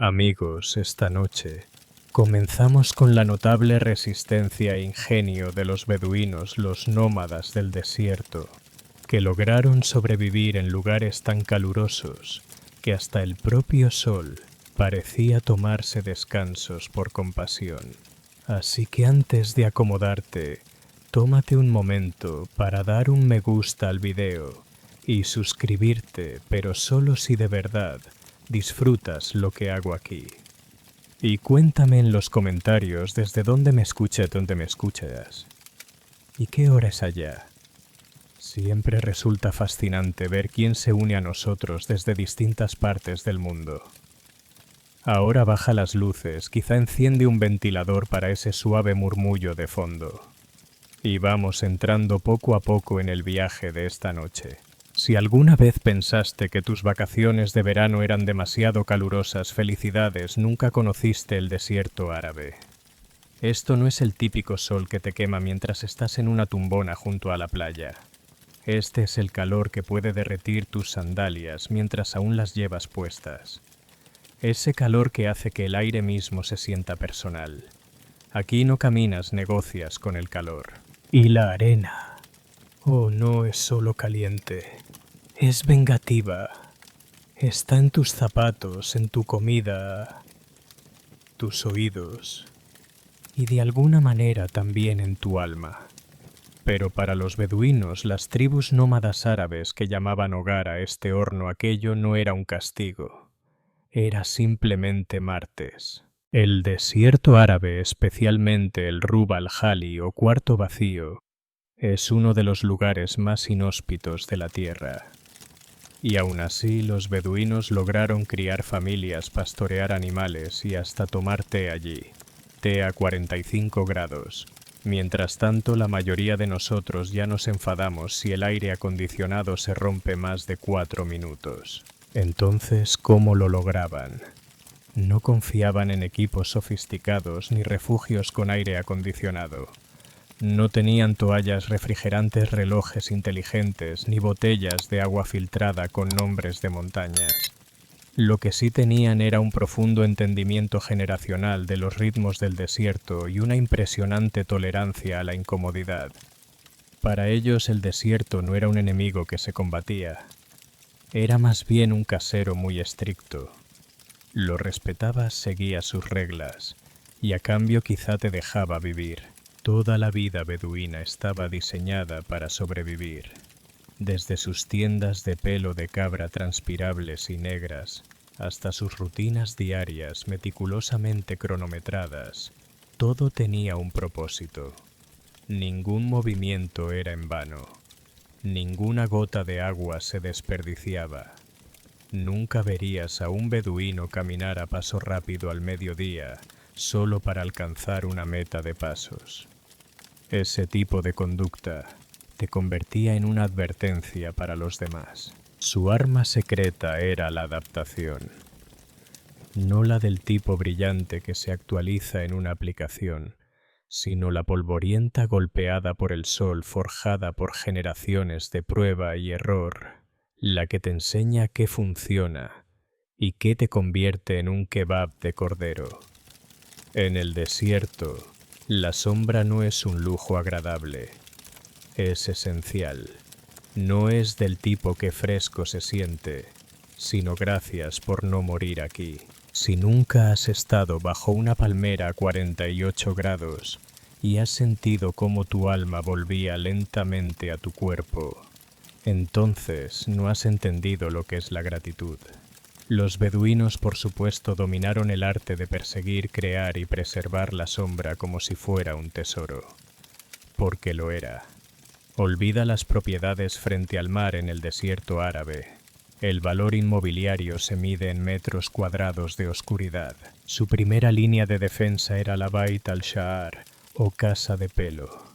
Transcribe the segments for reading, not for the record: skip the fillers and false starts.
Amigos, esta noche comenzamos con la notable resistencia e ingenio de los beduinos, los nómadas del desierto, que lograron sobrevivir en lugares tan calurosos que hasta el propio sol parecía tomarse descansos por compasión. Así que antes de acomodarte, tómate un momento para dar un me gusta al video y suscribirte, pero solo si de verdad disfrutas lo que hago aquí. Y cuéntame en los comentarios desde dónde me escuchas. ¿Y qué hora es allá? Siempre resulta fascinante ver quién se une a nosotros desde distintas partes del mundo. Ahora baja las luces, quizá enciende un ventilador para ese suave murmullo de fondo. Y vamos entrando poco a poco en el viaje de esta noche. Si alguna vez pensaste que tus vacaciones de verano eran demasiado calurosas, felicidades, nunca conociste el desierto árabe. Esto no es el típico sol que te quema mientras estás en una tumbona junto a la playa. Este es el calor que puede derretir tus sandalias mientras aún las llevas puestas. Ese calor que hace que el aire mismo se sienta personal. Aquí no caminas, negocias con el calor. Y la arena. Oh, no es solo caliente. Es vengativa. Está en tus zapatos, en tu comida, tus oídos y de alguna manera también en tu alma. Pero para los beduinos, las tribus nómadas árabes que llamaban hogar a este horno, aquello no era un castigo. Era simplemente martes. El desierto árabe, especialmente el Rub al-Khali o Cuarto Vacío, es uno de los lugares más inhóspitos de la tierra. Y aún así los beduinos lograron criar familias, pastorear animales y hasta tomar té allí, té a 45 grados. Mientras tanto, la mayoría de nosotros ya nos enfadamos si el aire acondicionado se rompe más de 4 minutos. Entonces, ¿cómo lo lograban? No confiaban en equipos sofisticados ni refugios con aire acondicionado. No tenían toallas refrigerantes, relojes inteligentes, ni botellas de agua filtrada con nombres de montañas. Lo que sí tenían era un profundo entendimiento generacional de los ritmos del desierto y una impresionante tolerancia a la incomodidad. Para ellos el desierto no era un enemigo que se combatía. Era más bien un casero muy estricto. Lo respetabas, seguías sus reglas, y a cambio quizá te dejaba vivir. Toda la vida beduina estaba diseñada para sobrevivir. Desde sus tiendas de pelo de cabra transpirables y negras, hasta sus rutinas diarias meticulosamente cronometradas, todo tenía un propósito. Ningún movimiento era en vano. Ninguna gota de agua se desperdiciaba. Nunca verías a un beduino caminar a paso rápido al mediodía, solo para alcanzar una meta de pasos. Ese tipo de conducta te convertía en una advertencia para los demás. Su arma secreta era la adaptación. No la del tipo brillante que se actualiza en una aplicación, sino la polvorienta golpeada por el sol, forjada por generaciones de prueba y error, la que te enseña qué funciona y qué te convierte en un kebab de cordero. En el desierto, la sombra no es un lujo agradable, es esencial. No es del tipo que fresco se siente, sino gracias por no morir aquí. Si nunca has estado bajo una palmera a 48 grados y has sentido cómo tu alma volvía lentamente a tu cuerpo, entonces no has entendido lo que es la gratitud. Los beduinos, por supuesto, dominaron el arte de perseguir, crear y preservar la sombra como si fuera un tesoro. Porque lo era. Olvida las propiedades frente al mar en el desierto árabe. El valor inmobiliario se mide en metros cuadrados de oscuridad. Su primera línea de defensa era la Bait al-Sha'ar, o casa de pelo.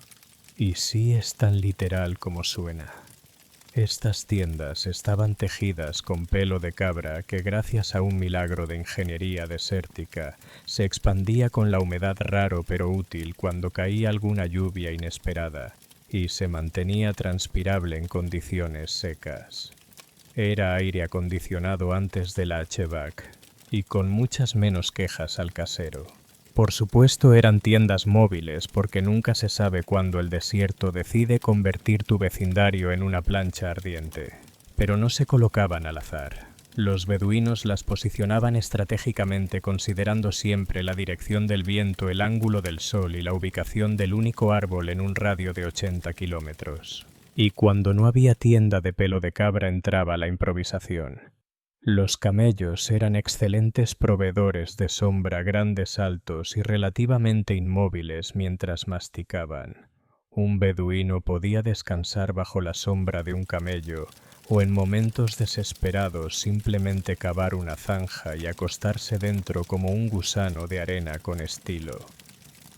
Y sí es tan literal como suena. Estas tiendas estaban tejidas con pelo de cabra que, gracias a un milagro de ingeniería desértica, se expandía con la humedad raro pero útil cuando caía alguna lluvia inesperada y se mantenía transpirable en condiciones secas. Era aire acondicionado antes de la HVAC y con muchas menos quejas al casero. Por supuesto eran tiendas móviles porque nunca se sabe cuándo el desierto decide convertir tu vecindario en una plancha ardiente. Pero no se colocaban al azar. Los beduinos las posicionaban estratégicamente considerando siempre la dirección del viento, el ángulo del sol y la ubicación del único árbol en un radio de 80 kilómetros. Y cuando no había tienda de pelo de cabra entraba la improvisación. Los camellos eran excelentes proveedores de sombra, grandes, altos y relativamente inmóviles mientras masticaban. Un beduino podía descansar bajo la sombra de un camello o en momentos desesperados simplemente cavar una zanja y acostarse dentro como un gusano de arena con estilo.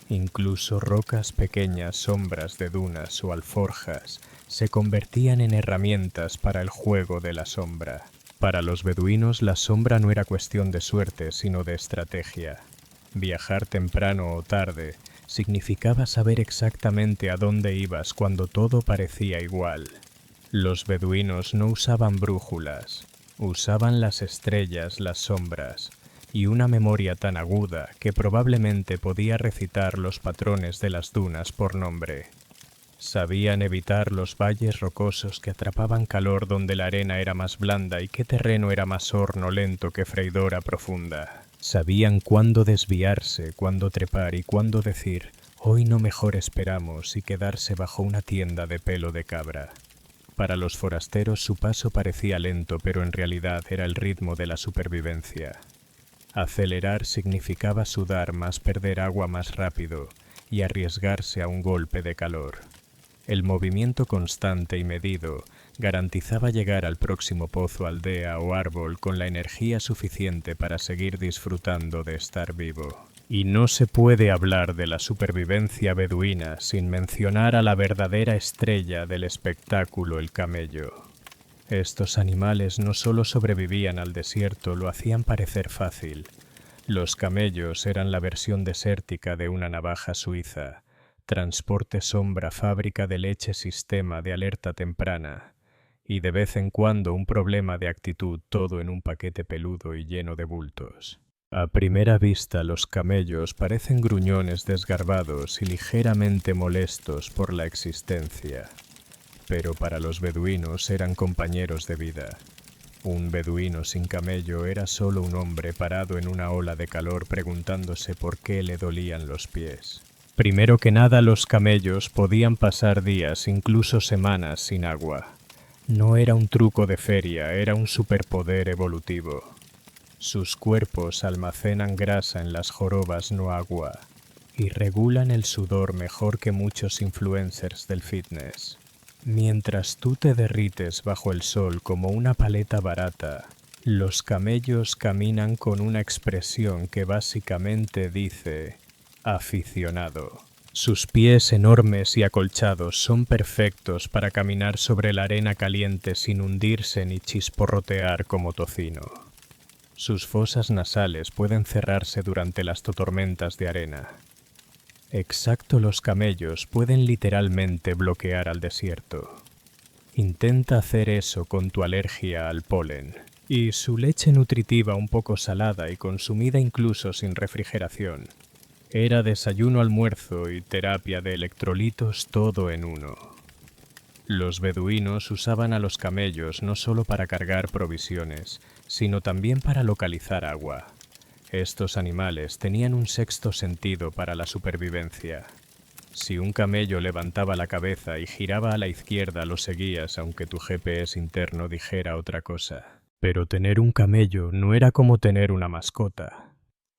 Incluso rocas pequeñas, sombras de dunas o alforjas se convertían en herramientas para el juego de la sombra. Para los beduinos la sombra no era cuestión de suerte, sino de estrategia. Viajar temprano o tarde significaba saber exactamente a dónde ibas cuando todo parecía igual. Los beduinos no usaban brújulas, usaban las estrellas, las sombras, y una memoria tan aguda que probablemente podía recitar los patrones de las dunas por nombre. Sabían evitar los valles rocosos que atrapaban calor donde la arena era más blanda y qué terreno era más horno lento que freidora profunda. Sabían cuándo desviarse, cuándo trepar y cuándo decir «hoy no, mejor esperamos» y quedarse bajo una tienda de pelo de cabra. Para los forasteros su paso parecía lento, pero en realidad era el ritmo de la supervivencia. Acelerar significaba sudar más, perder agua más rápido y arriesgarse a un golpe de calor. El movimiento constante y medido garantizaba llegar al próximo pozo, aldea o árbol con la energía suficiente para seguir disfrutando de estar vivo. Y no se puede hablar de la supervivencia beduina sin mencionar a la verdadera estrella del espectáculo, el camello. Estos animales no solo sobrevivían al desierto, lo hacían parecer fácil. Los camellos eran la versión desértica de una navaja suiza. Transporte sombra, fábrica de leche, sistema de alerta temprana, y de vez en cuando un problema de actitud, todo en un paquete peludo y lleno de bultos. A primera vista los camellos parecen gruñones desgarbados y ligeramente molestos por la existencia, pero para los beduinos eran compañeros de vida. Un beduino sin camello era solo un hombre parado en una ola de calor preguntándose por qué le dolían los pies. Primero que nada, los camellos podían pasar días, incluso semanas, sin agua. No era un truco de feria, era un superpoder evolutivo. Sus cuerpos almacenan grasa en las jorobas, no agua, y regulan el sudor mejor que muchos influencers del fitness. Mientras tú te derrites bajo el sol como una paleta barata, los camellos caminan con una expresión que básicamente dice aficionado. Sus pies enormes y acolchados son perfectos para caminar sobre la arena caliente sin hundirse ni chisporrotear como tocino. Sus fosas nasales pueden cerrarse durante las tormentas de arena. Exacto, los camellos pueden literalmente bloquear al desierto. Intenta hacer eso con tu alergia al polen. Y su leche nutritiva un poco salada y consumida incluso sin refrigeración. Era desayuno, almuerzo y terapia de electrolitos todo en uno. Los beduinos usaban a los camellos no solo para cargar provisiones, sino también para localizar agua. Estos animales tenían un sexto sentido para la supervivencia. Si un camello levantaba la cabeza y giraba a la izquierda, lo seguías aunque tu GPS interno dijera otra cosa. Pero tener un camello no era como tener una mascota.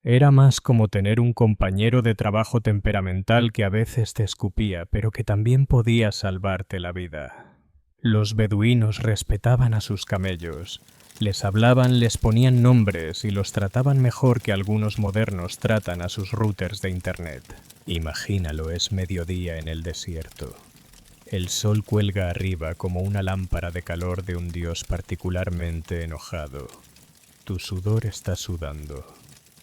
Era más como tener un compañero de trabajo temperamental que a veces te escupía, pero que también podía salvarte la vida. Los beduinos respetaban a sus camellos. Les hablaban, les ponían nombres y los trataban mejor que algunos modernos tratan a sus routers de internet. Imagínalo, es mediodía en el desierto. El sol cuelga arriba como una lámpara de calor de un dios particularmente enojado. Tu sudor está sudando.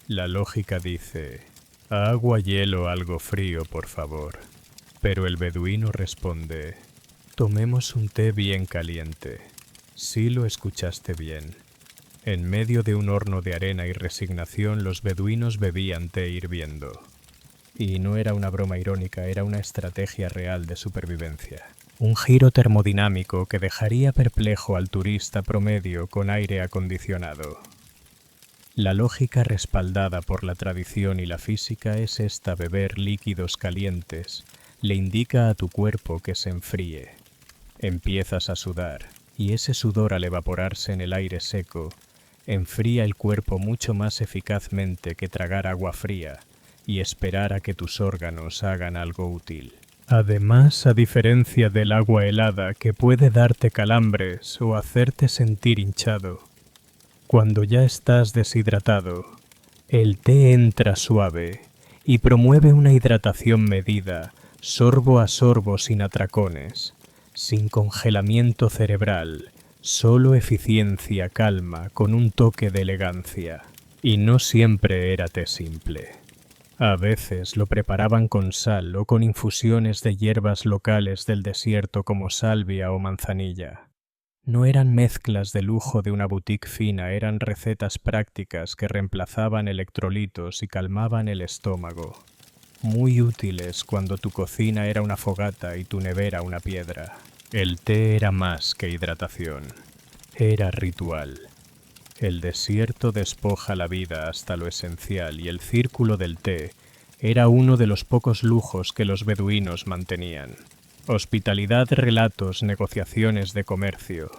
La lógica dice, agua, hielo, algo frío, por favor. Pero el beduino responde, tomemos un té bien caliente. Sí, lo escuchaste bien. En medio de un horno de arena y resignación, los beduinos bebían té hirviendo. Y no era una broma irónica, era una estrategia real de supervivencia. Un giro termodinámico que dejaría perplejo al turista promedio con aire acondicionado. La lógica respaldada por la tradición y la física es esta: beber líquidos calientes le indica a tu cuerpo que se enfríe. Empiezas a sudar, y ese sudor, al evaporarse en el aire seco, enfría el cuerpo mucho más eficazmente que tragar agua fría y esperar a que tus órganos hagan algo útil. Además, a diferencia del agua helada que puede darte calambres o hacerte sentir hinchado, cuando ya estás deshidratado, el té entra suave y promueve una hidratación medida, sorbo a sorbo, sin atracones, sin congelamiento cerebral, solo eficiencia, calma, con un toque de elegancia. Y no siempre era té simple. A veces lo preparaban con sal o con infusiones de hierbas locales del desierto como salvia o manzanilla. No eran mezclas de lujo de una boutique fina, eran recetas prácticas que reemplazaban electrolitos y calmaban el estómago. Muy útiles cuando tu cocina era una fogata y tu nevera una piedra. El té era más que hidratación, era ritual. El desierto despoja la vida hasta lo esencial y el círculo del té era uno de los pocos lujos que los beduinos mantenían. Hospitalidad, relatos, negociaciones de comercio.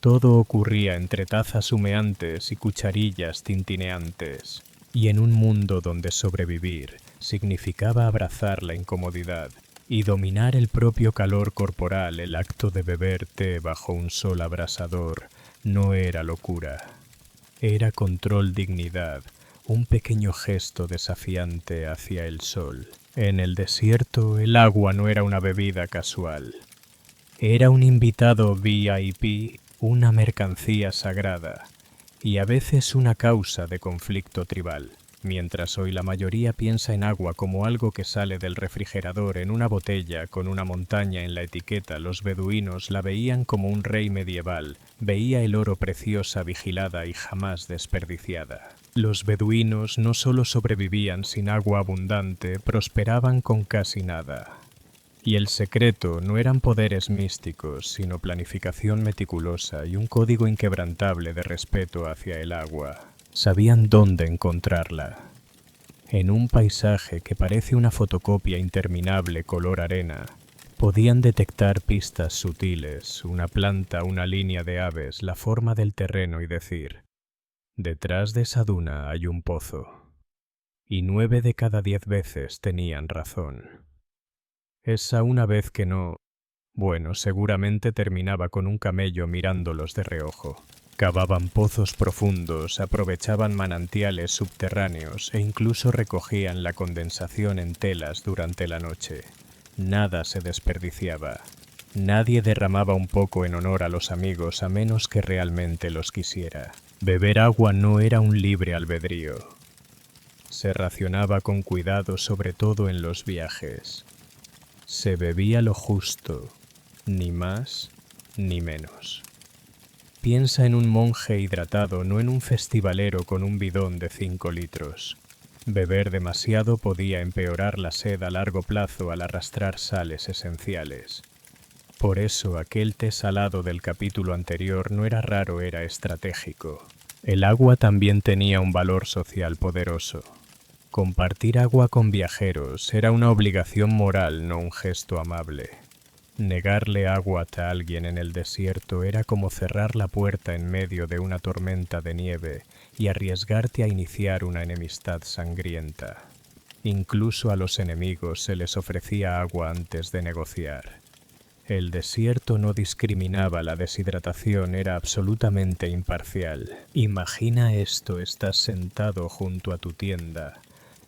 Todo ocurría entre tazas humeantes y cucharillas tintineantes. Y en un mundo donde sobrevivir significaba abrazar la incomodidad y dominar el propio calor corporal, el acto de beber té bajo un sol abrasador no era locura. Era control, dignidad, un pequeño gesto desafiante hacia el sol. En el desierto, el agua no era una bebida casual. Era un invitado VIP, una mercancía sagrada, y a veces una causa de conflicto tribal. Mientras hoy la mayoría piensa en agua como algo que sale del refrigerador en una botella con una montaña en la etiqueta, los beduinos la veían como un rey medieval, veía el oro preciosa, vigilada y jamás desperdiciada. Los beduinos no solo sobrevivían sin agua abundante, prosperaban con casi nada. Y el secreto no eran poderes místicos, sino planificación meticulosa y un código inquebrantable de respeto hacia el agua. Sabían dónde encontrarla. En un paisaje que parece una fotocopia interminable color arena, podían detectar pistas sutiles, una planta, una línea de aves, la forma del terreno y decir: detrás de esa duna hay un pozo. Y 9 de cada 10 veces tenían razón. Esa una vez que no, bueno, seguramente terminaba con un camello mirándolos de reojo. Cavaban pozos profundos, aprovechaban manantiales subterráneos e incluso recogían la condensación en telas durante la noche. Nada se desperdiciaba. Nadie derramaba un poco en honor a los amigos a menos que realmente los quisiera. Beber agua no era un libre albedrío. Se racionaba con cuidado, sobre todo en los viajes. Se bebía lo justo, ni más ni menos. Piensa en un monje hidratado, no en un festivalero con un bidón de 5 litros. Beber demasiado podía empeorar la sed a largo plazo al arrastrar sales esenciales. Por eso aquel té salado del capítulo anterior no era raro, era estratégico. El agua también tenía un valor social poderoso. Compartir agua con viajeros era una obligación moral, no un gesto amable. Negarle agua a alguien en el desierto era como cerrar la puerta en medio de una tormenta de nieve y arriesgarte a iniciar una enemistad sangrienta. Incluso a los enemigos se les ofrecía agua antes de negociar. El desierto no discriminaba, la deshidratación era absolutamente imparcial. Imagina esto: estás sentado junto a tu tienda,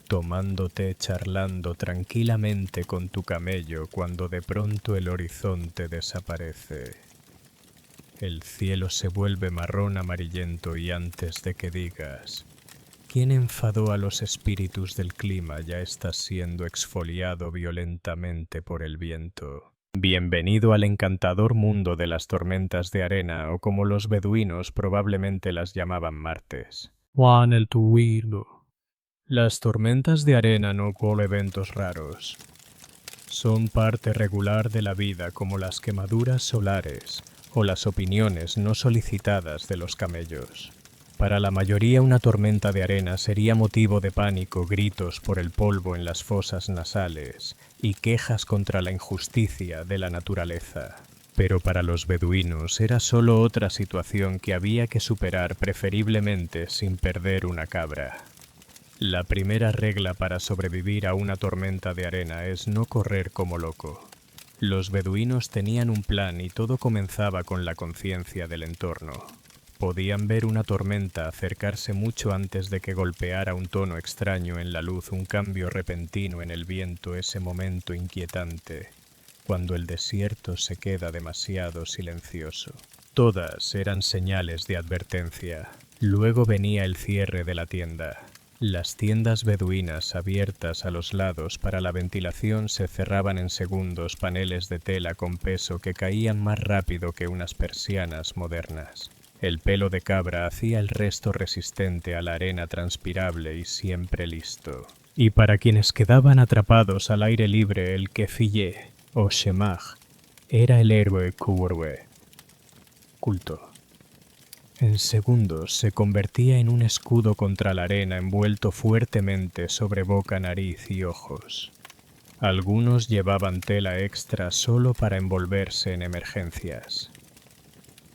tomándote, charlando tranquilamente con tu camello, cuando de pronto el horizonte desaparece. El cielo se vuelve marrón amarillento y antes de que digas ¿quién enfadó a los espíritus del clima?, ya estás siendo exfoliado violentamente por el viento. Bienvenido al encantador mundo de las tormentas de arena, o como los beduinos probablemente las llamaban martes. Juan el Tuirlo. Las tormentas de arena no son eventos raros. Son parte regular de la vida, como las quemaduras solares o las opiniones no solicitadas de los camellos. Para la mayoría, una tormenta de arena sería motivo de pánico, gritos por el polvo en las fosas nasales y quejas contra la injusticia de la naturaleza. Pero para los beduinos era solo otra situación que había que superar, preferiblemente sin perder una cabra. La primera regla para sobrevivir a una tormenta de arena es no correr como loco. Los beduinos tenían un plan y todo comenzaba con la conciencia del entorno. Podían ver una tormenta acercarse mucho antes de que golpeara un tono extraño en la luz, un cambio repentino en el viento, ese momento inquietante, cuando el desierto se queda demasiado silencioso. Todas eran señales de advertencia. Luego venía el cierre de la tienda. Las tiendas beduinas abiertas a los lados para la ventilación se cerraban en segundos, paneles de tela con peso que caían más rápido que unas persianas modernas. El pelo de cabra hacía el resto resistente a la arena transpirable y siempre listo. Y para quienes quedaban atrapados al aire libre, el kefillé o shemaj era el héroe kuburwe, culto. En segundos se convertía en un escudo contra la arena, envuelto fuertemente sobre boca, nariz y ojos. Algunos llevaban tela extra solo para envolverse en emergencias.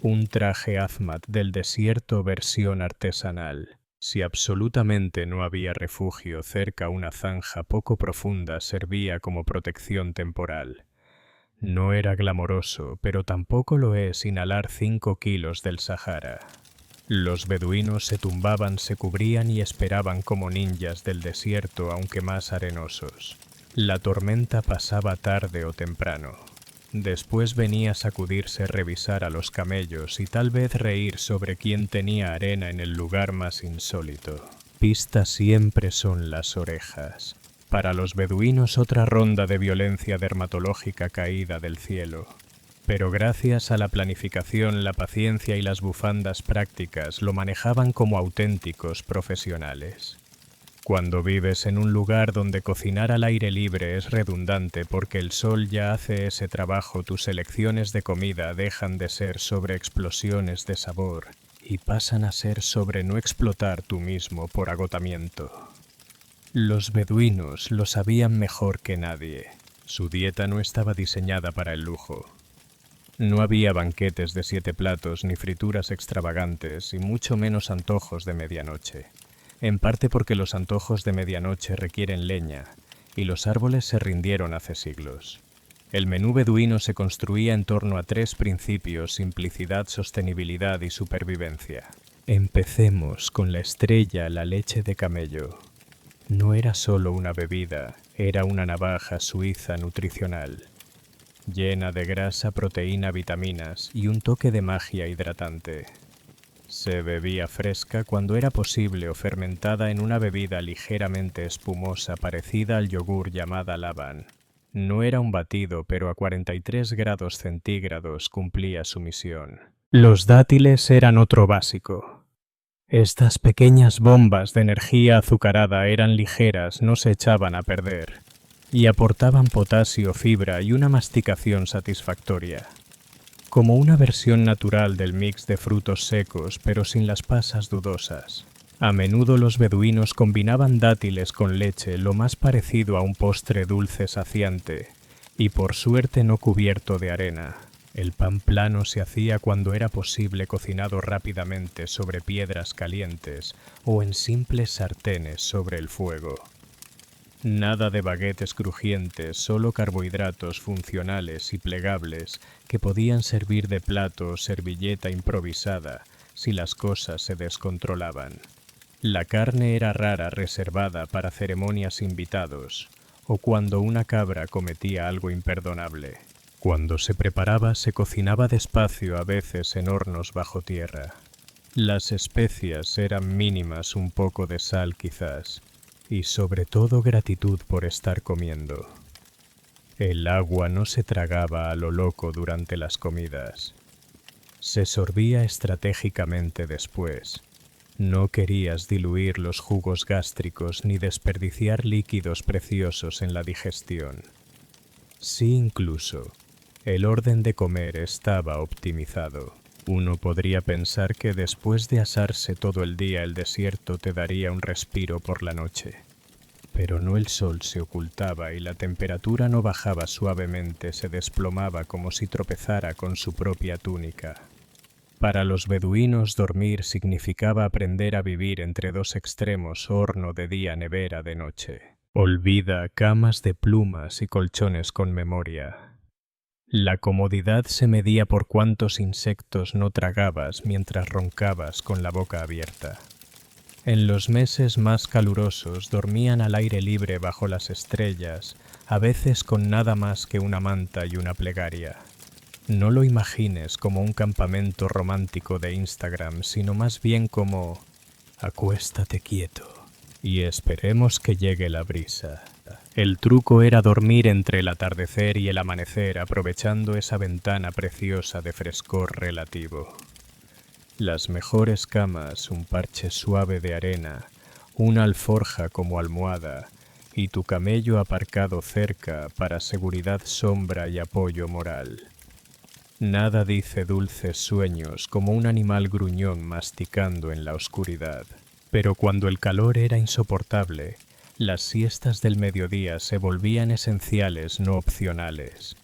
Un traje hazmat del desierto versión artesanal. Si absolutamente no había refugio cerca, una zanja poco profunda servía como protección temporal. No era glamoroso, pero tampoco lo es inhalar 5 kilos del Sahara. Los beduinos se tumbaban, se cubrían y esperaban como ninjas del desierto, aunque más arenosos. La tormenta pasaba tarde o temprano. Después venía a sacudirse, revisar a los camellos y tal vez reír sobre quién tenía arena en el lugar más insólito. Pista siempre son las orejas. Para los beduinos, otra ronda de violencia dermatológica caída del cielo. Pero gracias a la planificación, la paciencia y las bufandas prácticas, lo manejaban como auténticos profesionales. Cuando vives en un lugar donde cocinar al aire libre es redundante porque el sol ya hace ese trabajo, tus elecciones de comida dejan de ser sobre explosiones de sabor y pasan a ser sobre no explotar tú mismo por agotamiento. Los beduinos lo sabían mejor que nadie. Su dieta no estaba diseñada para el lujo. No había banquetes de 7 platos ni frituras extravagantes y mucho menos antojos de medianoche. En parte porque los antojos de medianoche requieren leña y los árboles se rindieron hace siglos. El menú beduino se construía en torno a 3 principios: simplicidad, sostenibilidad y supervivencia. Empecemos con la estrella, la leche de camello. No era solo una bebida, era una navaja suiza nutricional, llena de grasa, proteína, vitaminas y un toque de magia hidratante. Se bebía fresca cuando era posible o fermentada en una bebida ligeramente espumosa parecida al yogur llamada laban. No era un batido, pero a 43 grados centígrados cumplía su misión. Los dátiles eran otro básico. Estas pequeñas bombas de energía azucarada eran ligeras, no se echaban a perder, y aportaban potasio, fibra y una masticación satisfactoria. Como una versión natural del mix de frutos secos, pero sin las pasas dudosas. A menudo los beduinos combinaban dátiles con leche, lo más parecido a un postre dulce saciante, y por suerte no cubierto de arena. El pan plano se hacía cuando era posible, cocinado rápidamente sobre piedras calientes o en simples sartenes sobre el fuego. Nada de baguetes crujientes, solo carbohidratos funcionales y plegables que podían servir de plato o servilleta improvisada si las cosas se descontrolaban. La carne era rara, reservada para ceremonias, invitados, o cuando una cabra cometía algo imperdonable. Cuando se preparaba, se cocinaba despacio, a veces en hornos bajo tierra. Las especias eran mínimas, un poco de sal quizás, y sobre todo gratitud por estar comiendo. El agua no se tragaba a lo loco durante las comidas. Se sorbía estratégicamente después. No querías diluir los jugos gástricos ni desperdiciar líquidos preciosos en la digestión. Sí, incluso, el orden de comer estaba optimizado. Uno podría pensar que después de asarse todo el día el desierto te daría un respiro por la noche. Pero no, el sol se ocultaba y la temperatura no bajaba suavemente, se desplomaba como si tropezara con su propia túnica. Para los beduinos dormir significaba aprender a vivir entre dos extremos, horno de día, nevera de noche. Olvida camas de plumas y colchones con memoria. La comodidad se medía por cuántos insectos no tragabas mientras roncabas con la boca abierta. En los meses más calurosos dormían al aire libre bajo las estrellas, a veces con nada más que una manta y una plegaria. No lo imagines como un campamento romántico de Instagram, sino más bien como acuéstate quieto y esperemos que llegue la brisa. El truco era dormir entre el atardecer y el amanecer, aprovechando esa ventana preciosa de frescor relativo. Las mejores camas, un parche suave de arena, una alforja como almohada y tu camello aparcado cerca para seguridad, sombra y apoyo moral. Nada dice dulces sueños como un animal gruñón masticando en la oscuridad. Pero cuando el calor era insoportable, las siestas del mediodía se volvían esenciales, no opcionales.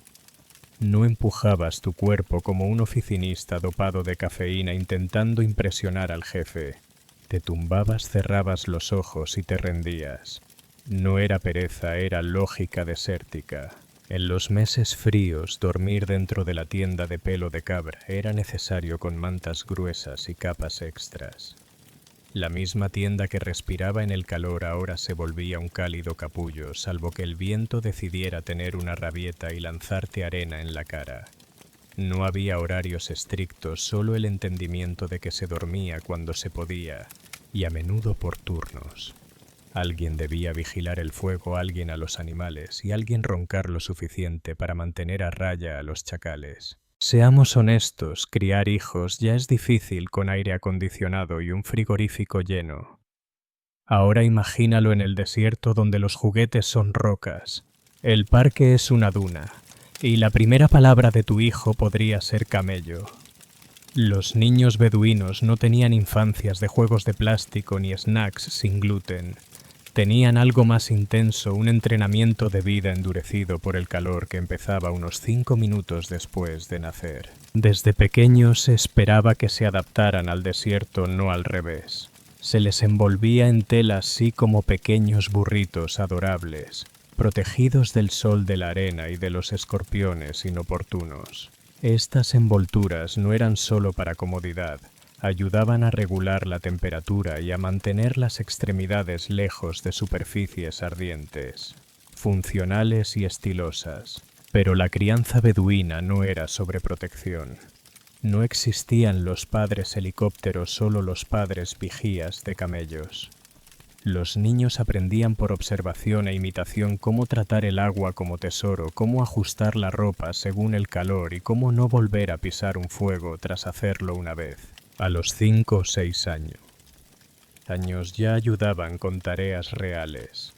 No empujabas tu cuerpo como un oficinista dopado de cafeína intentando impresionar al jefe. Te tumbabas, cerrabas los ojos y te rendías. No era pereza, era lógica desértica. En los meses fríos, dormir dentro de la tienda de pelo de cabra era necesario con mantas gruesas y capas extras. La misma tienda que respiraba en el calor ahora se volvía un cálido capullo, salvo que el viento decidiera tener una rabieta y lanzarte arena en la cara. No había horarios estrictos, solo el entendimiento de que se dormía cuando se podía, y a menudo por turnos. Alguien debía vigilar el fuego, alguien a los animales, y alguien roncar lo suficiente para mantener a raya a los chacales. Seamos honestos, criar hijos ya es difícil con aire acondicionado y un frigorífico lleno. Ahora imagínalo en el desierto donde los juguetes son rocas, el parque es una duna, y la primera palabra de tu hijo podría ser camello. Los niños beduinos no tenían infancias de juegos de plástico ni snacks sin gluten. Tenían algo más intenso, un entrenamiento de vida endurecido por el calor que empezaba unos 5 minutos después de nacer. Desde pequeños se esperaba que se adaptaran al desierto, no al revés. Se les envolvía en tela así como pequeños burritos adorables, protegidos del sol, de la arena y de los escorpiones inoportunos. Estas envolturas no eran solo para comodidad, ayudaban a regular la temperatura y a mantener las extremidades lejos de superficies ardientes, funcionales y estilosas. Pero la crianza beduina no era sobreprotección. No existían los padres helicópteros, solo los padres vigías de camellos. Los niños aprendían por observación e imitación cómo tratar el agua como tesoro, cómo ajustar la ropa según el calor y cómo no volver a pisar un fuego tras hacerlo una vez. A los 5 o 6 años ya ayudaban con tareas reales.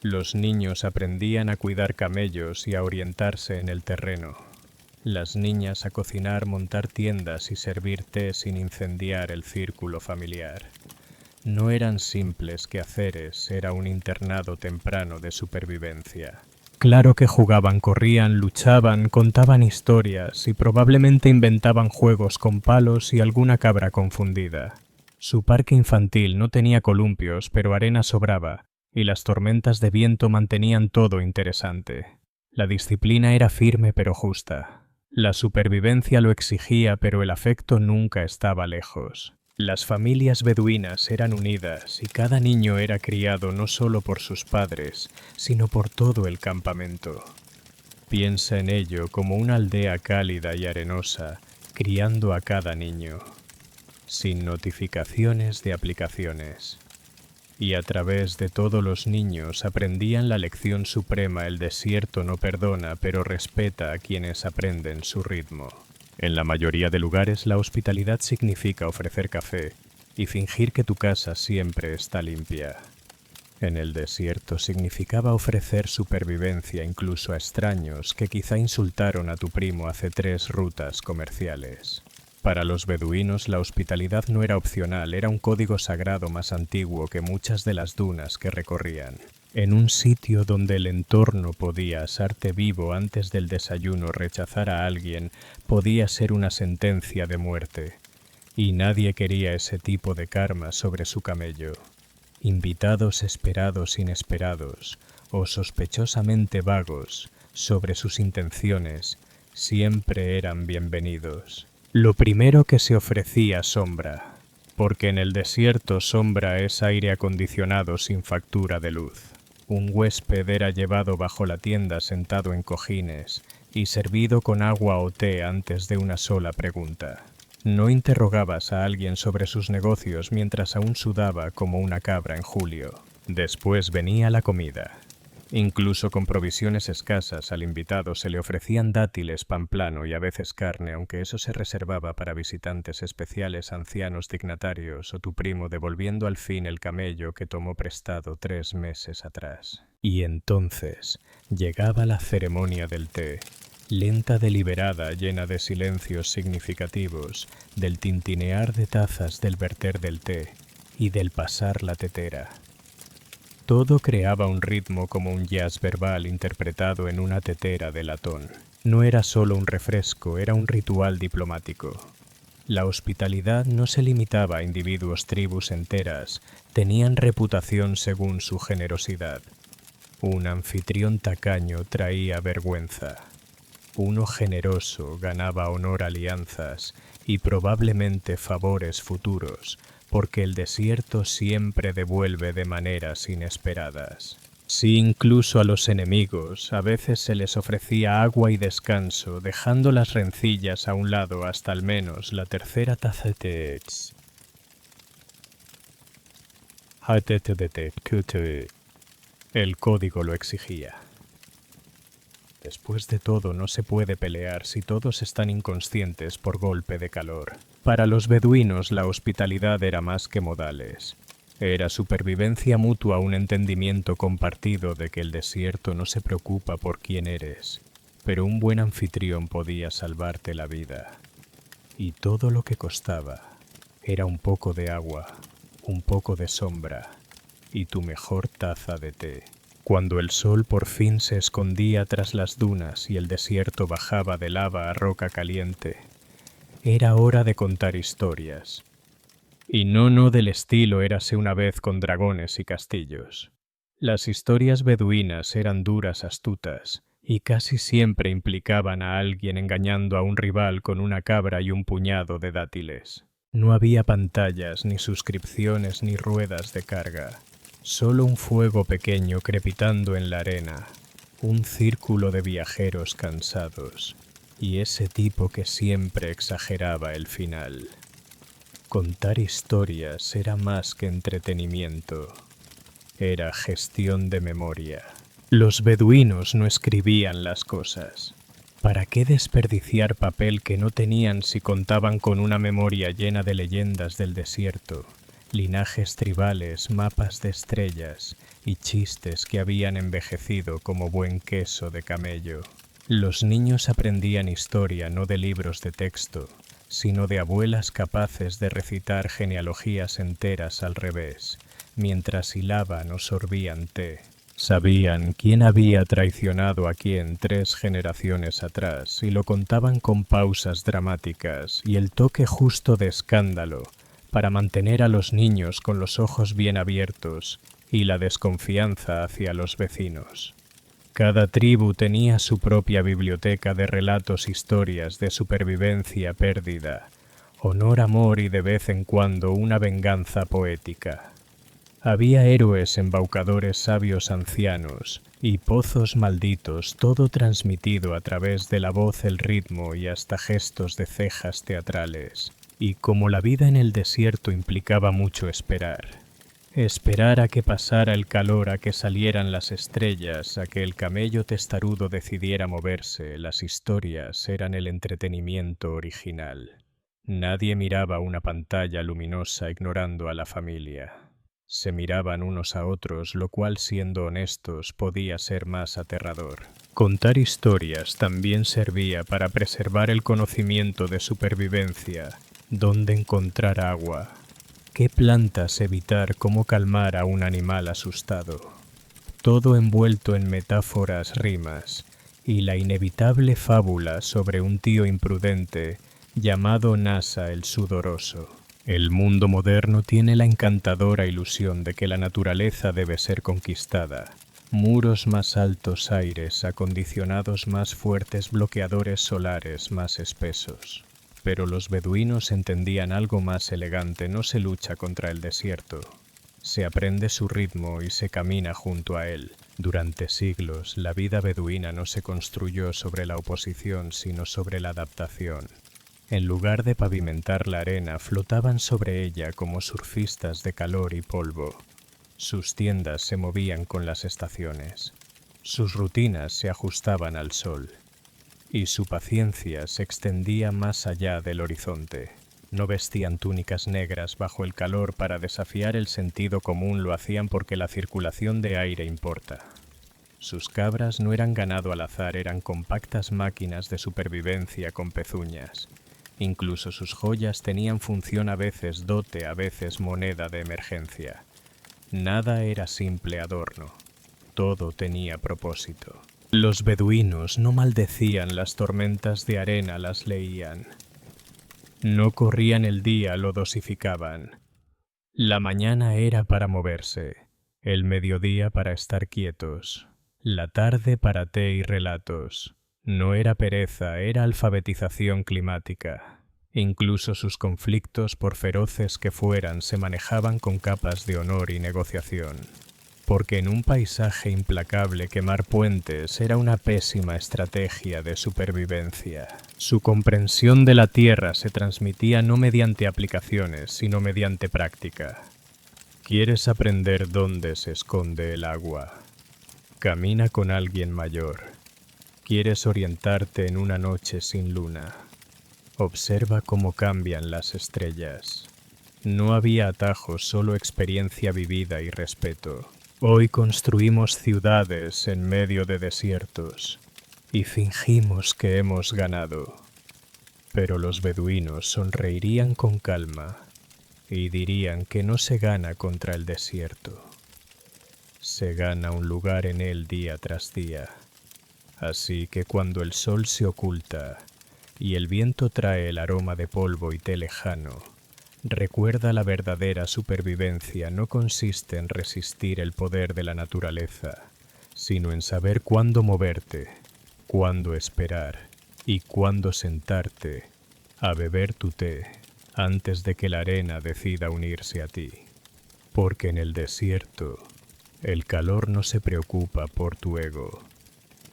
Los niños aprendían a cuidar camellos y a orientarse en el terreno. Las niñas a cocinar, montar tiendas y servir té sin incendiar el círculo familiar. No eran simples quehaceres, era un internado temprano de supervivencia. Claro que jugaban, corrían, luchaban, contaban historias y probablemente inventaban juegos con palos y alguna cabra confundida. Su parque infantil no tenía columpios, pero arena sobraba, y las tormentas de viento mantenían todo interesante. La disciplina era firme pero justa. La supervivencia lo exigía, pero el afecto nunca estaba lejos. Las familias beduinas eran unidas y cada niño era criado no solo por sus padres, sino por todo el campamento. Piensa en ello como una aldea cálida y arenosa, criando a cada niño, sin notificaciones de aplicaciones. y a través de todos los niños aprendían la lección suprema: el desierto no perdona, pero respeta a quienes aprenden su ritmo. En la mayoría de lugares la hospitalidad significa ofrecer café y fingir que tu casa siempre está limpia. En el desierto significaba ofrecer supervivencia incluso a extraños que quizá insultaron a tu primo hace 3 rutas comerciales. Para los beduinos la hospitalidad no era opcional, era un código sagrado más antiguo que muchas de las dunas que recorrían. En un sitio donde el entorno podía asarte vivo antes del desayuno, rechazar a alguien podía ser una sentencia de muerte, y nadie quería ese tipo de karma sobre su camello. Invitados esperados inesperados o sospechosamente vagos sobre sus intenciones siempre eran bienvenidos. Lo primero que se ofrecía: sombra, porque en el desierto sombra es aire acondicionado sin factura de luz. Un huésped era llevado bajo la tienda sentado en cojines y servido con agua o té antes de una sola pregunta. No interrogabas a alguien sobre sus negocios mientras aún sudaba como una cabra en julio. Después venía la comida. Incluso con provisiones escasas, al invitado se le ofrecían dátiles, pan plano y a veces carne, aunque eso se reservaba para visitantes especiales, ancianos dignatarios o tu primo devolviendo al fin el camello que tomó prestado 3 meses atrás. Y entonces llegaba la ceremonia del té. Lenta, deliberada, llena de silencios significativos, del tintinear de tazas, del verter del té y del pasar la tetera. Todo creaba un ritmo como un jazz verbal interpretado en una tetera de latón. No era solo un refresco, era un ritual diplomático. La hospitalidad no se limitaba a individuos, tribus enteras, tenían reputación según su generosidad. Un anfitrión tacaño traía vergüenza. Uno generoso ganaba honor, alianzas y probablemente favores futuros, porque el desierto siempre devuelve de maneras inesperadas. Si incluso a los enemigos a veces se les ofrecía agua y descanso, dejando las rencillas a un lado hasta al menos la tercera taza de té. El código lo exigía. Después de todo, no se puede pelear si todos están inconscientes por golpe de calor. Para los beduinos la hospitalidad era más que modales. Era supervivencia mutua, un entendimiento compartido de que el desierto no se preocupa por quién eres, pero un buen anfitrión podía salvarte la vida. Y todo lo que costaba era un poco de agua, un poco de sombra y tu mejor taza de té. Cuando el sol por fin se escondía tras las dunas y el desierto bajaba de lava a roca caliente, era hora de contar historias. Y no del estilo Érase una vez con dragones y castillos. Las historias beduinas eran duras, astutas, y casi siempre implicaban a alguien engañando a un rival con una cabra y un puñado de dátiles. No había pantallas, ni suscripciones, ni ruedas de carga. Solo un fuego pequeño crepitando en la arena, un círculo de viajeros cansados, y ese tipo que siempre exageraba el final. Contar historias era más que entretenimiento, era gestión de memoria. Los beduinos no escribían las cosas. ¿Para qué desperdiciar papel que no tenían si contaban con una memoria llena de leyendas del desierto? Linajes tribales, mapas de estrellas y chistes que habían envejecido como buen queso de camello. Los niños aprendían historia no de libros de texto, sino de abuelas capaces de recitar genealogías enteras al revés, mientras hilaban o sorbían té. Sabían quién había traicionado a quién 3 generaciones atrás y lo contaban con pausas dramáticas y el toque justo de escándalo, para mantener a los niños con los ojos bien abiertos y la desconfianza hacia los vecinos. Cada tribu tenía su propia biblioteca de relatos, historias de supervivencia, pérdida, honor, amor y de vez en cuando una venganza poética. Había héroes, embaucadores, sabios ancianos y pozos malditos, todo transmitido a través de la voz, el ritmo y hasta gestos de cejas teatrales. Y como la vida en el desierto implicaba mucho esperar, Esperar a que pasara el calor, a que salieran las estrellas, a que el camello testarudo decidiera moverse, las historias eran el entretenimiento original. Nadie miraba una pantalla luminosa ignorando a la familia. Se miraban unos a otros, lo cual, siendo honestos, podía ser más aterrador. Contar historias también servía para preservar el conocimiento de supervivencia, dónde encontrar agua, qué plantas evitar, cómo calmar a un animal asustado. Todo envuelto en metáforas, rimas, y la inevitable fábula sobre un tío imprudente llamado Nasa el Sudoroso. El mundo moderno tiene la encantadora ilusión de que la naturaleza debe ser conquistada. Muros más altos, aires acondicionados más fuertes, bloqueadores solares más espesos. Pero los beduinos entendían algo más elegante: no se lucha contra el desierto. Se aprende su ritmo y se camina junto a él. Durante siglos, la vida beduina no se construyó sobre la oposición, sino sobre la adaptación. En lugar de pavimentar la arena, flotaban sobre ella como surfistas de calor y polvo. Sus tiendas se movían con las estaciones. Sus rutinas se ajustaban al sol. Y su paciencia se extendía más allá del horizonte. No vestían túnicas negras bajo el calor para desafiar el sentido común, lo hacían porque la circulación de aire importa. Sus cabras no eran ganado al azar, eran compactas máquinas de supervivencia con pezuñas. Incluso sus joyas tenían función, a veces dote, a veces moneda de emergencia. Nada era simple adorno, todo tenía propósito. Los beduinos no maldecían las tormentas de arena, las leían. No corrían el día, lo dosificaban. La mañana era para moverse, el mediodía para estar quietos, la tarde para té y relatos. No era pereza, era alfabetización climática. Incluso sus conflictos, por feroces que fueran, se manejaban con capas de honor y negociación. Porque en un paisaje implacable quemar puentes era una pésima estrategia de supervivencia. Su comprensión de la tierra se transmitía no mediante aplicaciones, sino mediante práctica. ¿Quieres aprender dónde se esconde el agua? Camina con alguien mayor. ¿Quieres orientarte en una noche sin luna? Observa cómo cambian las estrellas. No había atajos, solo experiencia vivida y respeto. Hoy construimos ciudades en medio de desiertos y fingimos que hemos ganado. Pero los beduinos sonreirían con calma y dirían que no se gana contra el desierto. Se gana un lugar en él día tras día. Así que cuando el sol se oculta y el viento trae el aroma de polvo y té lejano, recuerda, la verdadera supervivencia no consiste en resistir el poder de la naturaleza, sino en saber cuándo moverte, cuándo esperar y cuándo sentarte a beber tu té antes de que la arena decida unirse a ti. Porque en el desierto el calor no se preocupa por tu ego,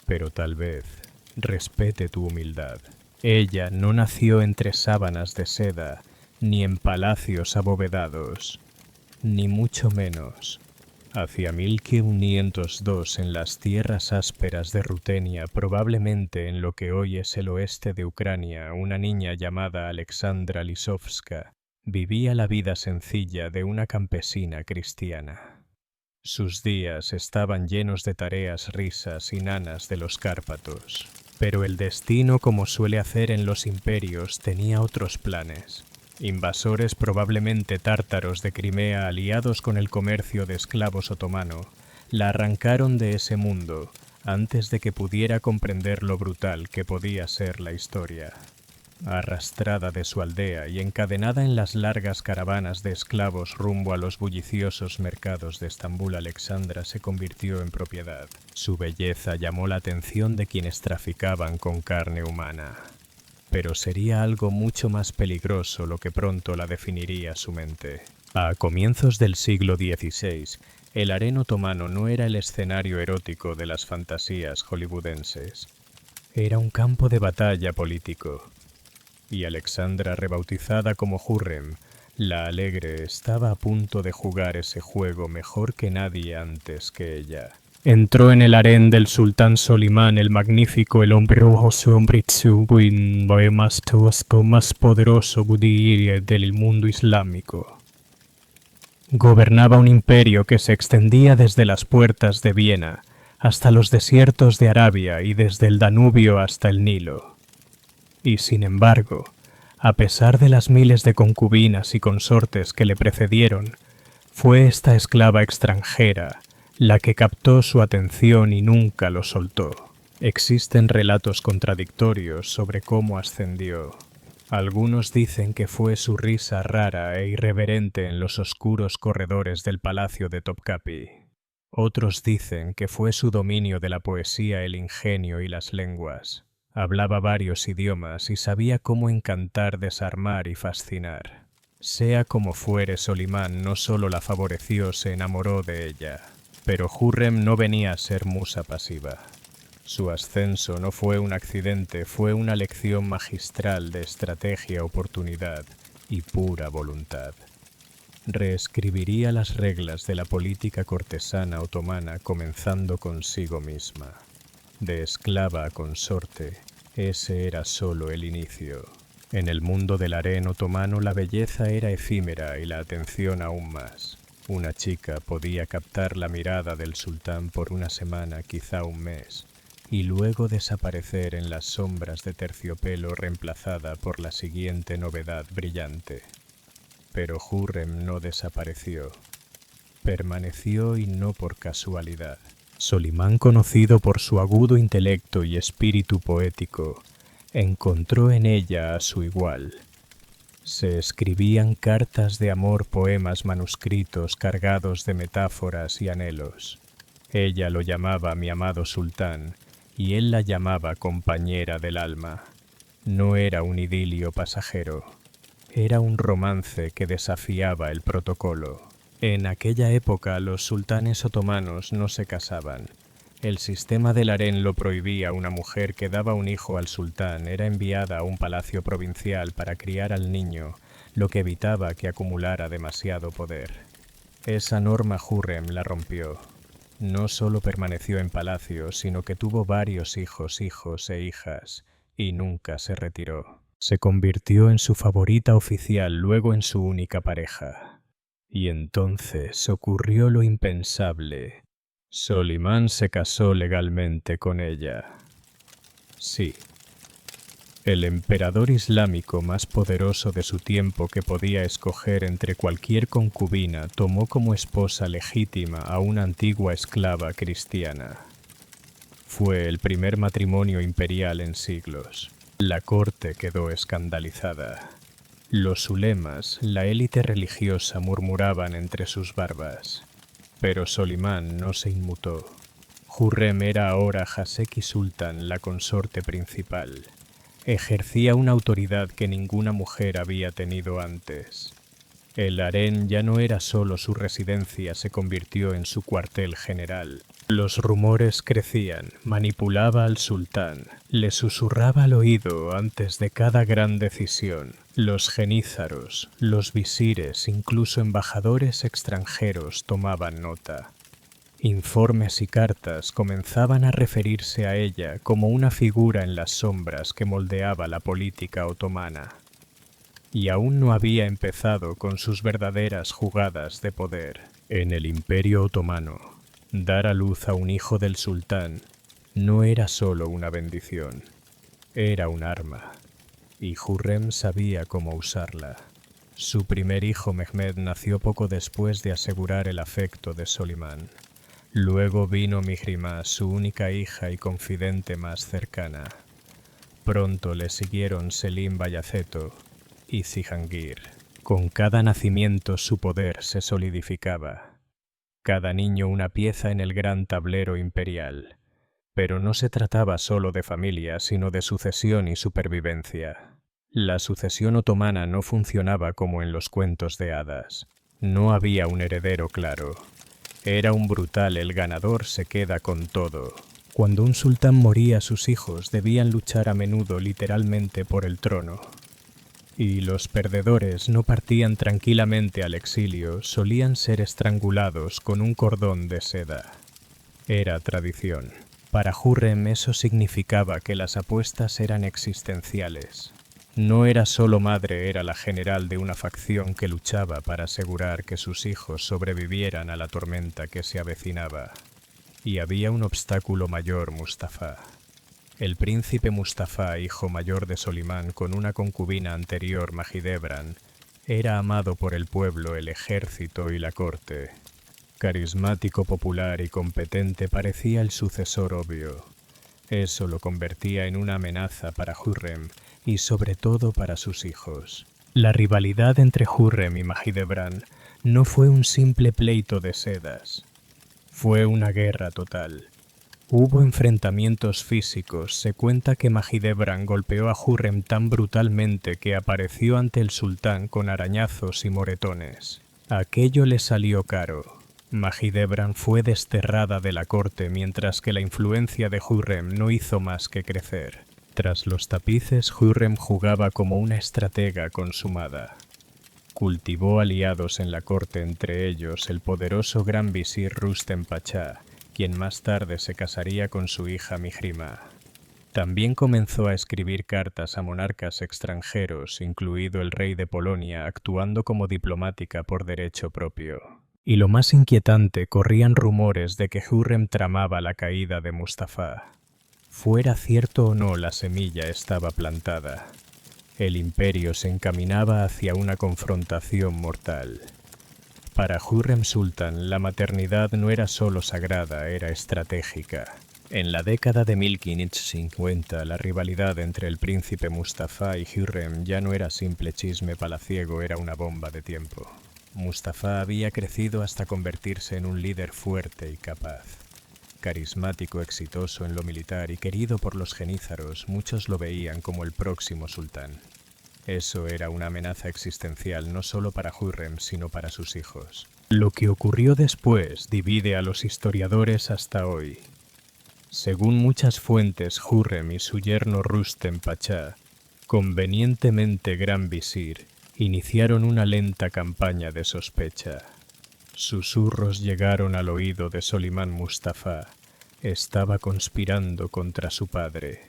pero tal vez respete tu humildad. Ella no nació entre sábanas de seda, ni en palacios abovedados, ni mucho menos. Hacia 1502, en las tierras ásperas de Rutenia, probablemente en lo que hoy es el oeste de Ucrania, una niña llamada Alexandra Lisovska vivía la vida sencilla de una campesina cristiana. Sus días estaban llenos de tareas, risas y nanas de los Cárpatos. Pero el destino, como suele hacer en los imperios, tenía otros planes. Invasores, probablemente tártaros de Crimea, aliados con el comercio de esclavos otomano, la arrancaron de ese mundo antes de que pudiera comprender lo brutal que podía ser la historia. Arrastrada de su aldea y encadenada en las largas caravanas de esclavos rumbo a los bulliciosos mercados de Estambul, Alexandra se convirtió en propiedad. Su belleza llamó la atención de quienes traficaban con carne humana. Pero sería algo mucho más peligroso lo que pronto la definiría su mente. A comienzos del siglo XVI, el harén otomano no era el escenario erótico de las fantasías hollywoodenses. Era un campo de batalla político. Y Alexandra, rebautizada como Hurrem, La alegre estaba a punto de jugar ese juego mejor que nadie antes que ella. Entró en el harén del sultán Solimán el Magnífico, el hombre más poderoso del mundo islámico. Gobernaba un imperio que se extendía desde las puertas de Viena hasta los desiertos de Arabia y desde el Danubio hasta el Nilo. Y sin embargo, a pesar de las miles de concubinas y consortes que le precedieron, fue esta esclava extranjera la que captó su atención y nunca lo soltó. Existen relatos contradictorios sobre cómo ascendió. Algunos dicen que fue su risa rara e irreverente en los oscuros corredores del palacio de Topkapi. Otros dicen que fue su dominio de la poesía, el ingenio y las lenguas. Hablaba varios idiomas y sabía cómo encantar, desarmar y fascinar. Sea como fuere, Solimán no solo la favoreció, se enamoró de ella. Pero Hürrem no venía a ser musa pasiva. Su ascenso no fue un accidente, fue una lección magistral de estrategia, oportunidad y pura voluntad. Reescribiría las reglas de la política cortesana otomana comenzando consigo misma. De esclava a consorte, ese era solo el inicio. En el mundo del harén otomano la belleza era efímera y la atención aún más. Una chica podía captar la mirada del sultán por una semana, quizá un mes, y luego desaparecer en las sombras de terciopelo reemplazada por la siguiente novedad brillante. Pero Hürrem no desapareció. Permaneció y no por casualidad. Solimán, conocido por su agudo intelecto y espíritu poético, encontró en ella a su igual. Se escribían cartas de amor, poemas manuscritos cargados de metáforas y anhelos. Ella lo llamaba mi amado sultán y él la llamaba compañera del alma. No era un idilio pasajero, era un romance que desafiaba el protocolo. En aquella época los sultanes otomanos no se casaban. El sistema del harén lo prohibía. Una mujer que daba un hijo al sultán era enviada a un palacio provincial para criar al niño, lo que evitaba que acumulara demasiado poder. Esa norma Hürrem la rompió. No solo permaneció en palacio, sino que tuvo varios hijos e hijas, y nunca se retiró. Se convirtió en su favorita oficial, luego en su única pareja. Y entonces ocurrió lo impensable. Solimán se casó legalmente con ella. Sí, el emperador islámico más poderoso de su tiempo, que podía escoger entre cualquier concubina, tomó como esposa legítima a una antigua esclava cristiana. Fue el primer matrimonio imperial en siglos. La corte quedó escandalizada. Los ulemas, la élite religiosa, murmuraban entre sus barbas. Pero Solimán no se inmutó. Hürrem era ahora Haseki Sultan, la consorte principal. Ejercía una autoridad que ninguna mujer había tenido antes. El harén ya no era solo su residencia, se convirtió en su cuartel general. Los rumores crecían, manipulaba al sultán, le susurraba al oído antes de cada gran decisión. Los genízaros, los visires, incluso embajadores extranjeros tomaban nota. Informes y cartas comenzaban a referirse a ella como una figura en las sombras que moldeaba la política otomana. Y aún no había empezado con sus verdaderas jugadas de poder. En el Imperio Otomano, dar a luz a un hijo del sultán no era solo una bendición, era un arma, y Hürrem sabía cómo usarla. Su primer hijo Mehmed nació poco después de asegurar el afecto de Solimán. Luego vino Mihrimah, su única hija y confidente más cercana. Pronto le siguieron Selim Bayaceto y Cihangir. Con cada nacimiento su poder se solidificaba. Cada niño una pieza en el gran tablero imperial. Pero no se trataba solo de familia, sino de sucesión y supervivencia. La sucesión otomana no funcionaba como en los cuentos de hadas. No había un heredero claro. Era un brutal el ganador se queda con todo. Cuando un sultán moría, sus hijos debían luchar a menudo literalmente por el trono. y los perdedores no partían tranquilamente al exilio, solían ser estrangulados con un cordón de seda. Era tradición. Para Hürrem eso significaba que las apuestas eran existenciales. No era solo madre, era la general de una facción que luchaba para asegurar que sus hijos sobrevivieran a la tormenta que se avecinaba. Y había un obstáculo mayor, Mustafa. El príncipe Mustafa, hijo mayor de Solimán con una concubina anterior, Mahidevran, era amado por el pueblo, el ejército y la corte. Carismático, popular y competente, parecía el sucesor obvio. Eso lo convertía en una amenaza para Hürrem y sobre todo para sus hijos. La rivalidad entre Hürrem y Mahidevran no fue un simple pleito de sedas. Fue una guerra total. Hubo enfrentamientos físicos. Se cuenta que Mahidevran golpeó a Hürrem tan brutalmente que apareció ante el sultán con arañazos y moretones. Aquello le salió caro. Mahidevran fue desterrada de la corte mientras que la influencia de Hürrem no hizo más que crecer. Tras los tapices, Hürrem jugaba como una estratega consumada. Cultivó aliados en la corte, entre ellos el poderoso gran visir Rustem Pachá, quien más tarde se casaría con su hija Mihrima. También comenzó a escribir cartas a monarcas extranjeros, incluido el rey de Polonia, actuando como diplomática por derecho propio. Y lo más inquietante, corrían rumores de que Hürrem tramaba la caída de Mustafa. Fuera cierto o no, la semilla estaba plantada. El imperio se encaminaba hacia una confrontación mortal. Para Hürrem Sultan, la maternidad no era solo sagrada, era estratégica. En la década de 1550, la rivalidad entre el príncipe Mustafa y Hürrem ya no era simple chisme palaciego, era una bomba de tiempo. Mustafa había crecido hasta convertirse en un líder fuerte y capaz. Carismático, exitoso en lo militar y querido por los genízaros, muchos lo veían como el próximo sultán. Eso era una amenaza existencial no solo para Hürrem, sino para sus hijos. Lo que ocurrió después divide a los historiadores hasta hoy. Según muchas fuentes, Hürrem y su yerno Rustem Pachá, convenientemente gran visir, iniciaron una lenta campaña de sospecha. Susurros llegaron al oído de Solimán Mustafa. Estaba conspirando contra su padre.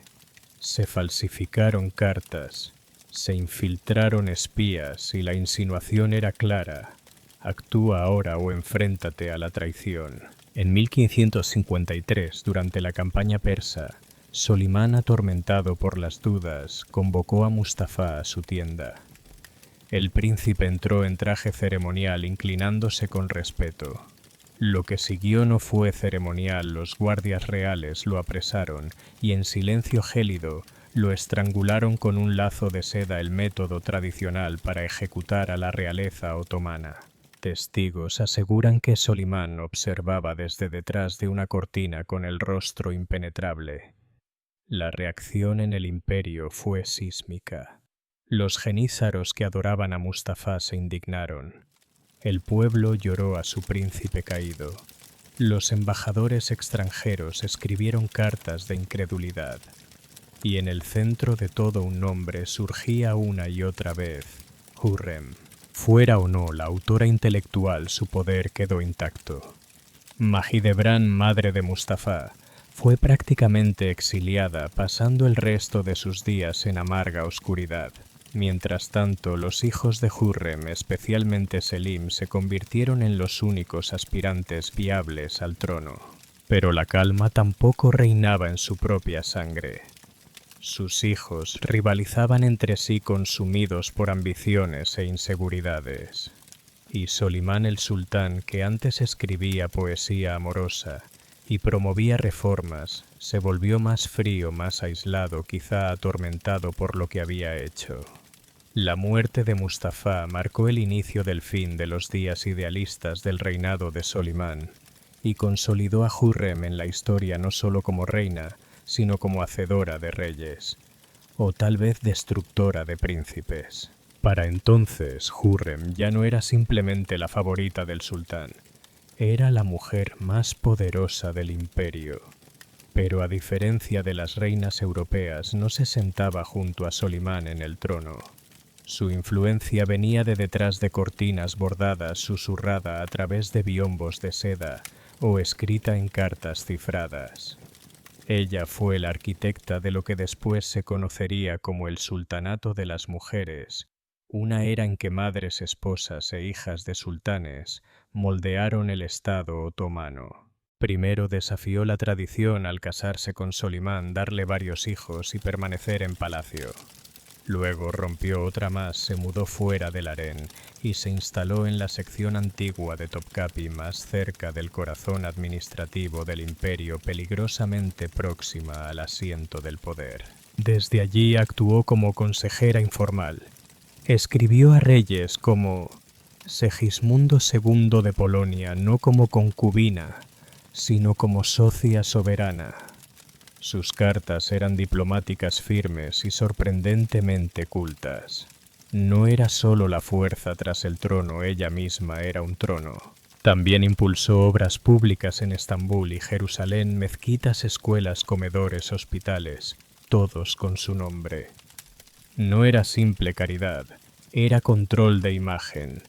Se falsificaron cartas, se infiltraron espías y la insinuación era clara. Actúa ahora o enfréntate a la traición. En 1553, durante la campaña persa, Solimán, atormentado por las dudas, convocó a Mustafa a su tienda. El príncipe entró en traje ceremonial, inclinándose con respeto. Lo que siguió no fue ceremonial, los guardias reales lo apresaron y en silencio gélido lo estrangularon con un lazo de seda, el método tradicional para ejecutar a la realeza otomana. Testigos aseguran que Solimán observaba desde detrás de una cortina con el rostro impenetrable. La reacción en el imperio fue sísmica. Los genízaros que adoraban a Mustafa se indignaron. El pueblo lloró a su príncipe caído. Los embajadores extranjeros escribieron cartas de incredulidad. Y en el centro de todo un nombre surgía una y otra vez: Hürrem. Fuera o no la autora intelectual, su poder quedó intacto. Mahidevran, madre de Mustafa, fue prácticamente exiliada, pasando el resto de sus días en amarga oscuridad. Mientras tanto, los hijos de Hürrem, especialmente Selim, se convirtieron en los únicos aspirantes viables al trono. Pero la calma tampoco reinaba en su propia sangre. Sus hijos rivalizaban entre sí, consumidos por ambiciones e inseguridades. Y Solimán el sultán, que antes escribía poesía amorosa y promovía reformas, se volvió más frío, más aislado, quizá atormentado por lo que había hecho. La muerte de Mustafa marcó el inicio del fin de los días idealistas del reinado de Solimán y consolidó a Hürrem en la historia no solo como reina, sino como hacedora de reyes, o tal vez destructora de príncipes. Para entonces, Hürrem ya no era simplemente la favorita del sultán, era la mujer más poderosa del imperio. Pero a diferencia de las reinas europeas, no se sentaba junto a Solimán en el trono. Su influencia venía de detrás de cortinas bordadas, susurrada a través de biombos de seda o escrita en cartas cifradas. Ella fue la arquitecta de lo que después se conocería como el Sultanato de las Mujeres, una era en que madres, esposas e hijas de sultanes moldearon el Estado otomano. Primero desafió la tradición al casarse con Solimán, darle varios hijos y permanecer en palacio. Luego rompió otra más, se mudó fuera del harén y se instaló en la sección antigua de Topkapi, más cerca del corazón administrativo del imperio, peligrosamente próxima al asiento del poder. Desde allí actuó como consejera informal. Escribió a reyes como Segismundo II de Polonia, no como concubina, sino como socia soberana. Sus cartas eran diplomáticas firmes y sorprendentemente cultas. No era solo la fuerza tras el trono, ella misma era un trono. También impulsó obras públicas en Estambul y Jerusalén, mezquitas, escuelas, comedores, hospitales, todos con su nombre. No era simple caridad, era control de imagen.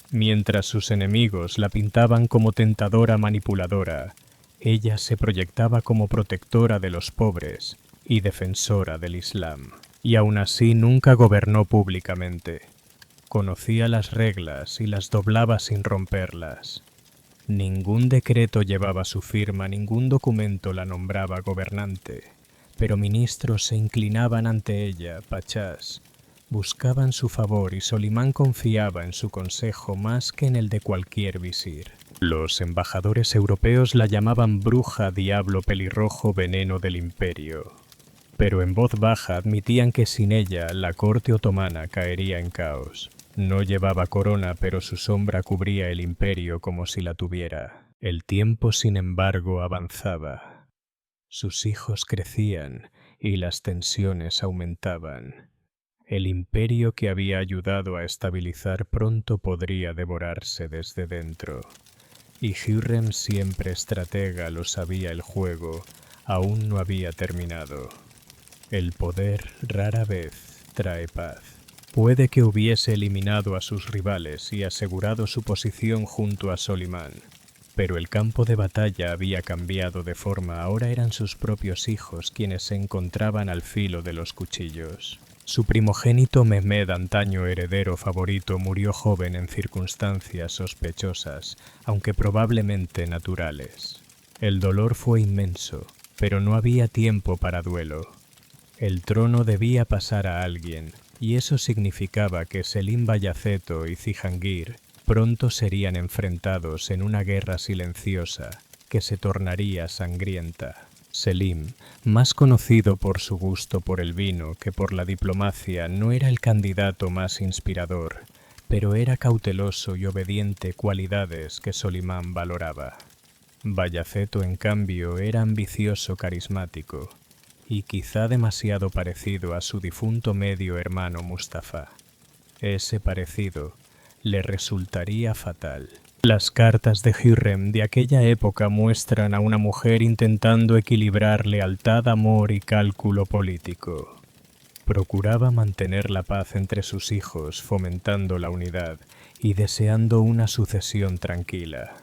Mientras sus enemigos la pintaban como tentadora manipuladora, ella se proyectaba como protectora de los pobres y defensora del Islam. Y aún así nunca gobernó públicamente. Conocía las reglas y las doblaba sin romperlas. Ningún decreto llevaba su firma, ningún documento la nombraba gobernante, pero ministros se inclinaban ante ella, pachás, buscaban su favor y Solimán confiaba en su consejo más que en el de cualquier visir. Los embajadores europeos la llamaban bruja, diablo, pelirrojo, veneno del imperio. Pero en voz baja admitían que sin ella la corte otomana caería en caos. No llevaba corona, pero su sombra cubría el imperio como si la tuviera. El tiempo, sin embargo, avanzaba. Sus hijos crecían y las tensiones aumentaban. El imperio que había ayudado a estabilizar pronto podría devorarse desde dentro. Y Hürrem, siempre estratega, lo sabía, el juego aún no había terminado. El poder rara vez trae paz. Puede que hubiese eliminado a sus rivales y asegurado su posición junto a Solimán, pero el campo de batalla había cambiado de forma. Ahora eran sus propios hijos quienes se encontraban al filo de los cuchillos. Su primogénito Mehmed, antaño heredero favorito, murió joven en circunstancias sospechosas, aunque probablemente naturales. El dolor fue inmenso, pero no había tiempo para duelo. El trono debía pasar a alguien, y eso significaba que Selim Bayaceto y Cihangir pronto serían enfrentados en una guerra silenciosa que se tornaría sangrienta. Selim, más conocido por su gusto por el vino que por la diplomacia, no era el candidato más inspirador, pero era cauteloso y obediente, cualidades que Solimán valoraba. Bayaceto, en cambio, era ambicioso, carismático y quizá demasiado parecido a su difunto medio hermano Mustafa. Ese parecido le resultaría fatal. Las cartas de Hürrem de aquella época muestran a una mujer intentando equilibrar lealtad, amor y cálculo político. Procuraba mantener la paz entre sus hijos, fomentando la unidad y deseando una sucesión tranquila.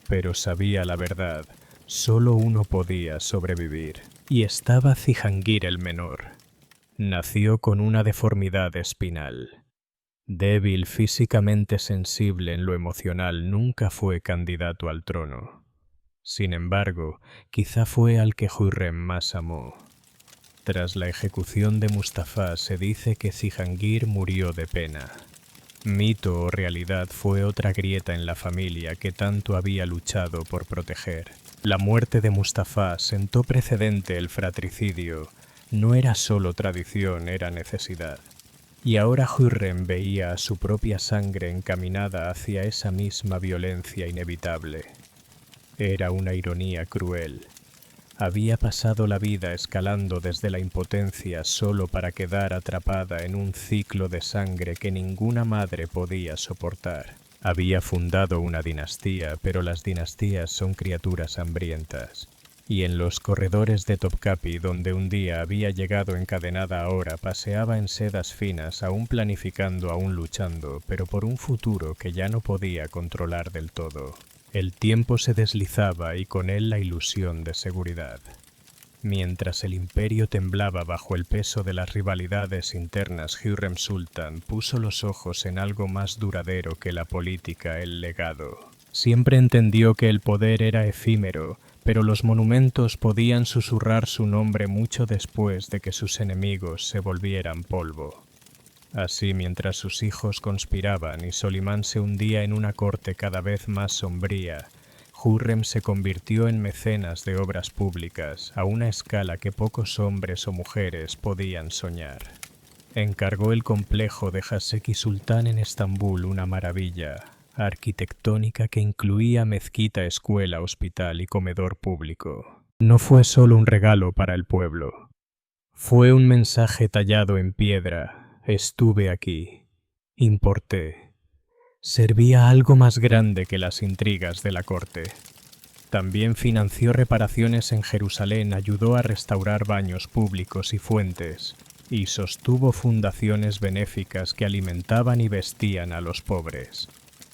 Pero sabía la verdad, solo uno podía sobrevivir, y estaba Cihangir el menor. Nació con una deformidad espinal. Débil, físicamente sensible en lo emocional, nunca fue candidato al trono. Sin embargo, quizá fue al que Hürrem más amó. Tras la ejecución de Mustafa se dice que Cihangir murió de pena. Mito o realidad, fue otra grieta en la familia que tanto había luchado por proteger. La muerte de Mustafa sentó precedente. El fratricidio no era solo tradición, era necesidad. Y ahora Hürrem veía a su propia sangre encaminada hacia esa misma violencia inevitable. Era una ironía cruel. Había pasado la vida escalando desde la impotencia solo para quedar atrapada en un ciclo de sangre que ninguna madre podía soportar. Había fundado una dinastía, pero las dinastías son criaturas hambrientas. y en los corredores de Topkapi, donde un día había llegado encadenada, ahora paseaba en sedas finas, aún planificando, aún luchando, pero por un futuro que ya no podía controlar del todo. El tiempo se deslizaba y con él la ilusión de seguridad. Mientras el imperio temblaba bajo el peso de las rivalidades internas, Hürrem Sultan puso los ojos en algo más duradero que la política, el legado. Siempre entendió que el poder era efímero, pero los monumentos podían susurrar su nombre mucho después de que sus enemigos se volvieran polvo. Así, mientras sus hijos conspiraban y Solimán se hundía en una corte cada vez más sombría, Hürrem se convirtió en mecenas de obras públicas a una escala que pocos hombres o mujeres podían soñar. Encargó el complejo de Haseki Sultán en Estambul, una maravilla arquitectónica que incluía mezquita, escuela, hospital y comedor público. No fue solo un regalo para el pueblo. Fue un mensaje tallado en piedra. Estuve aquí. Importé. Servía a algo más grande que las intrigas de la corte. También financió reparaciones en Jerusalén, ayudó a restaurar baños públicos y fuentes, y sostuvo fundaciones benéficas que alimentaban y vestían a los pobres.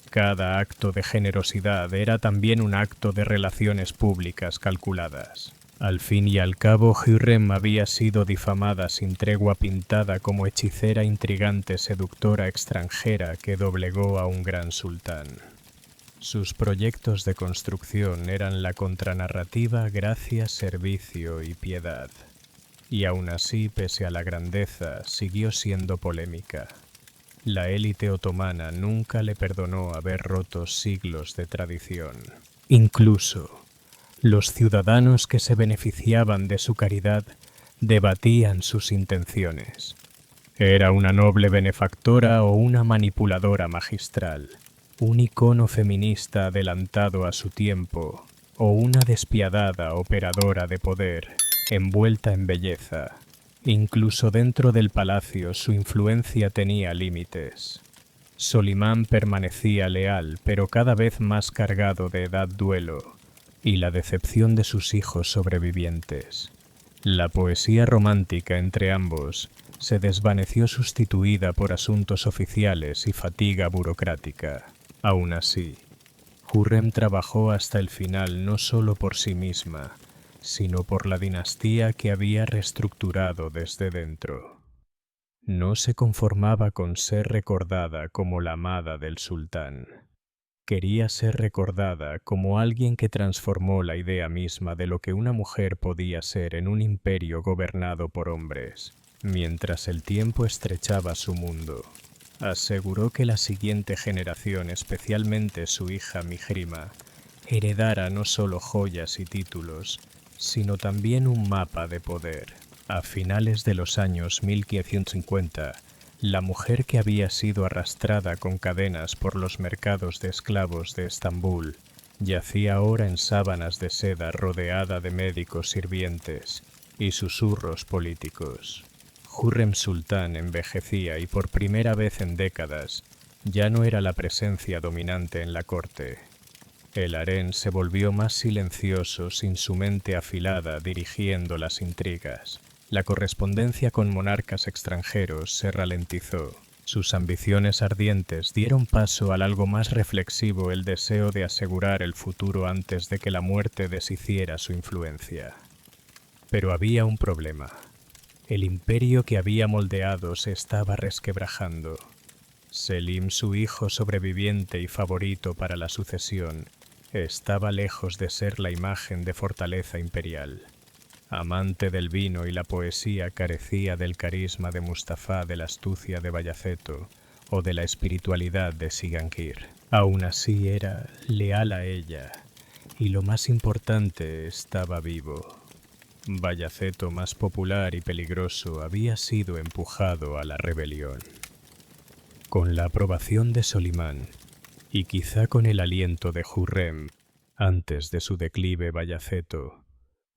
Cada acto de generosidad era también un acto de relaciones públicas calculadas. Al fin y al cabo, Hürrem había sido difamada sin tregua, pintada como hechicera, intrigante, seductora extranjera que doblegó a un gran sultán. Sus proyectos de construcción eran la contranarrativa gracia, servicio y piedad. Y aún así, pese a la grandeza, siguió siendo polémica. La élite otomana nunca le perdonó haber roto siglos de tradición. Incluso los ciudadanos que se beneficiaban de su caridad debatían sus intenciones. ¿Era una noble benefactora o una manipuladora magistral? ¿Un icono feminista adelantado a su tiempo o una despiadada operadora de poder envuelta en belleza? Incluso dentro del palacio su influencia tenía límites. Solimán permanecía leal, pero cada vez más cargado de duelo y la decepción de sus hijos sobrevivientes. La poesía romántica entre ambos se desvaneció, sustituida por asuntos oficiales y fatiga burocrática. Aún así, Hürrem trabajó hasta el final, no solo por sí misma, sino por la dinastía que había reestructurado desde dentro. No se conformaba con ser recordada como la amada del sultán. Quería ser recordada como alguien que transformó la idea misma de lo que una mujer podía ser en un imperio gobernado por hombres. Mientras el tiempo estrechaba su mundo, aseguró que la siguiente generación, especialmente su hija Mihrima, heredara no solo joyas y títulos, sino también un mapa de poder. A finales de los años 1550, la mujer que había sido arrastrada con cadenas por los mercados de esclavos de Estambul yacía ahora en sábanas de seda, rodeada de médicos sirvientes y susurros políticos. Hürrem Sultán envejecía y por primera vez en décadas ya no era la presencia dominante en la corte. El harén se volvió más silencioso, sin su mente afilada dirigiendo las intrigas. La correspondencia con monarcas extranjeros se ralentizó. Sus ambiciones ardientes dieron paso al algo más reflexivo, el deseo de asegurar el futuro antes de que la muerte deshiciera su influencia. Pero había un problema. El imperio que había moldeado se estaba resquebrajando. Selim, su hijo sobreviviente y favorito para la sucesión, estaba lejos de ser la imagen de fortaleza imperial. Amante del vino y la poesía, carecía del carisma de Mustafa, de la astucia de Bayaceto o de la espiritualidad de Sigangir. Aún así era leal a ella, y lo más importante, estaba vivo. Bayaceto, más popular y peligroso, había sido empujado a la rebelión. Con la aprobación de Solimán, y quizá con el aliento de Hürrem, antes de su declive, Bayaceto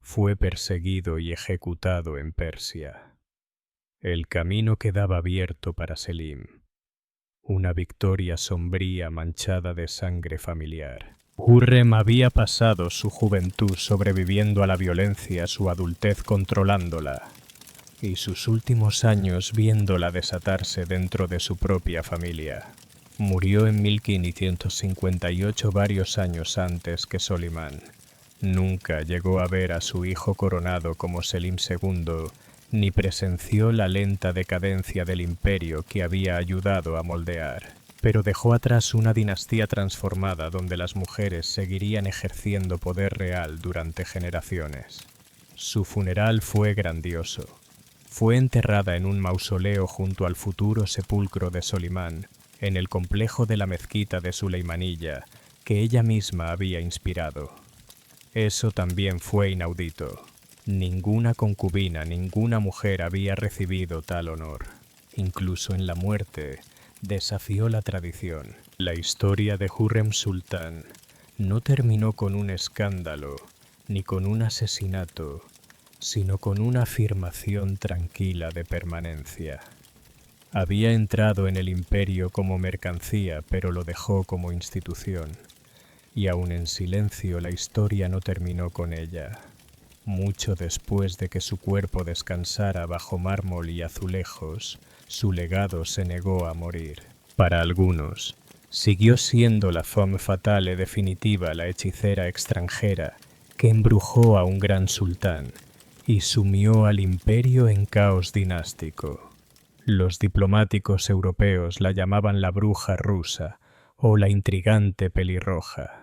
fue perseguido y ejecutado en Persia. El camino quedaba abierto para Selim, una victoria sombría manchada de sangre familiar. Hürrem había pasado su juventud sobreviviendo a la violencia, su adultez controlándola, y sus últimos años viéndola desatarse dentro de su propia familia. Murió en 1558, varios años antes que Solimán. Nunca llegó a ver a su hijo coronado como Selim II, ni presenció la lenta decadencia del imperio que había ayudado a moldear. Pero dejó atrás una dinastía transformada donde las mujeres seguirían ejerciendo poder real durante generaciones. Su funeral fue grandioso. Fue enterrada en un mausoleo junto al futuro sepulcro de Solimán, en el complejo de la mezquita de Suleimanilla, que ella misma había inspirado. Eso también fue inaudito. Ninguna concubina, ninguna mujer había recibido tal honor. Incluso en la muerte, desafió la tradición. La historia de Hürrem Sultán no terminó con un escándalo, ni con un asesinato, sino con una afirmación tranquila de permanencia. Había entrado en el imperio como mercancía, pero lo dejó como institución. Y aun en silencio la historia no terminó con ella. Mucho después de que su cuerpo descansara bajo mármol y azulejos, su legado se negó a morir. Para algunos, siguió siendo la femme fatale definitiva, la hechicera extranjera que embrujó a un gran sultán y sumió al imperio en caos dinástico. Los diplomáticos europeos la llamaban la bruja rusa o la intrigante pelirroja.